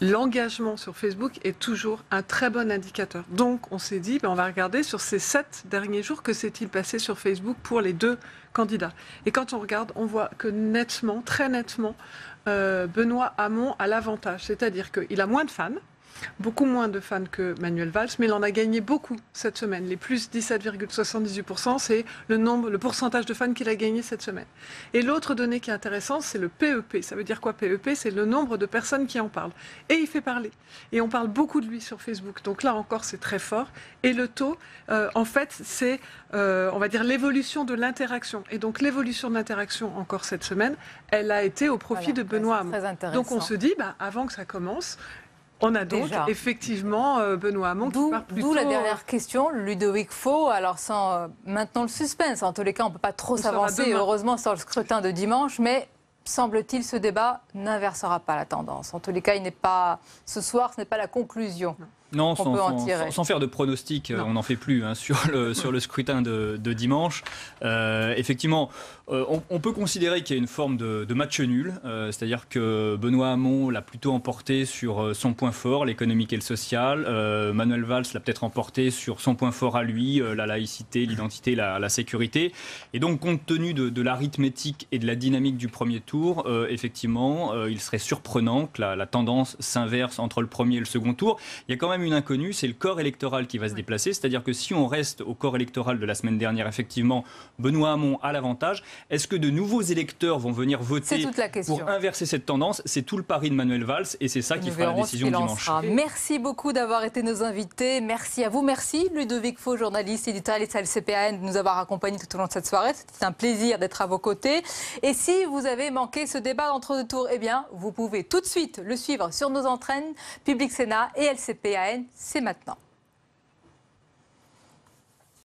L'engagement sur Facebook est toujours un très bon indicateur. Donc, on s'est dit, on va regarder sur ces 7 derniers jours, que s'est-il passé sur Facebook pour les 2 candidats. Et quand on regarde, on voit que nettement, très nettement, Benoît Hamon a l'avantage. C'est-à-dire qu'il a moins de fans, beaucoup moins de fans que Manuel Valls, mais il en a gagné beaucoup cette semaine. Les plus 17,78%, c'est le pourcentage de fans qu'il a gagné cette semaine. Et l'autre donnée qui est intéressante, c'est le PEP. Ça veut dire quoi, PEP? C'est le nombre de personnes qui en parlent. Et il fait parler. Et on parle beaucoup de lui sur Facebook. Donc là encore, c'est très fort. Et le taux, en fait, c'est, on va dire, l'évolution de l'interaction. Et donc l'évolution de l'interaction, encore cette semaine, elle a été au profit de Benoît Hamon. Donc on se dit, avant que ça commence, on a donc effectivement Benoît Hamon qui part plutôt... D'où la dernière question, Ludovic Faux. Alors sans maintenant le suspense, en tous les cas on ne peut pas trop s'avancer, heureusement sur le scrutin de dimanche, mais semble-t-il ce débat n'inversera pas la tendance. En tous les cas, il n'est pas ce soir, ce n'est pas la conclusion. Non, sans faire de pronostics, on n'en fait plus sur le scrutin de dimanche. Effectivement, on peut considérer qu'il y a une forme de match nul, c'est-à-dire que Benoît Hamon l'a plutôt emporté sur son point fort, l'économique et le social. Manuel Valls l'a peut-être emporté sur son point fort à lui, la laïcité, l'identité, la sécurité. Et donc, compte tenu de l'arithmétique et de la dynamique du premier tour, effectivement, il serait surprenant que la tendance s'inverse entre le premier et le second tour. Il y a quand même une inconnue, c'est le corps électoral qui va se déplacer, c'est-à-dire que si on reste au corps électoral de la semaine dernière, effectivement, Benoît Hamon a l'avantage. Est-ce que de nouveaux électeurs vont venir voter pour inverser cette tendance? C'est tout le pari de Manuel Valls et c'est ça qui fera la décision dimanche. Merci beaucoup d'avoir été nos invités. Merci à vous. Merci Ludovic Faux, journaliste, éditorialiste à LCPAN, de nous avoir accompagnés tout au long de cette soirée. C'était un plaisir d'être à vos côtés. Et si vous avez manqué ce débat d'entre-deux tours, eh bien, vous pouvez tout de suite le suivre sur nos antennes Public Sénat et LCPAN. C'est maintenant.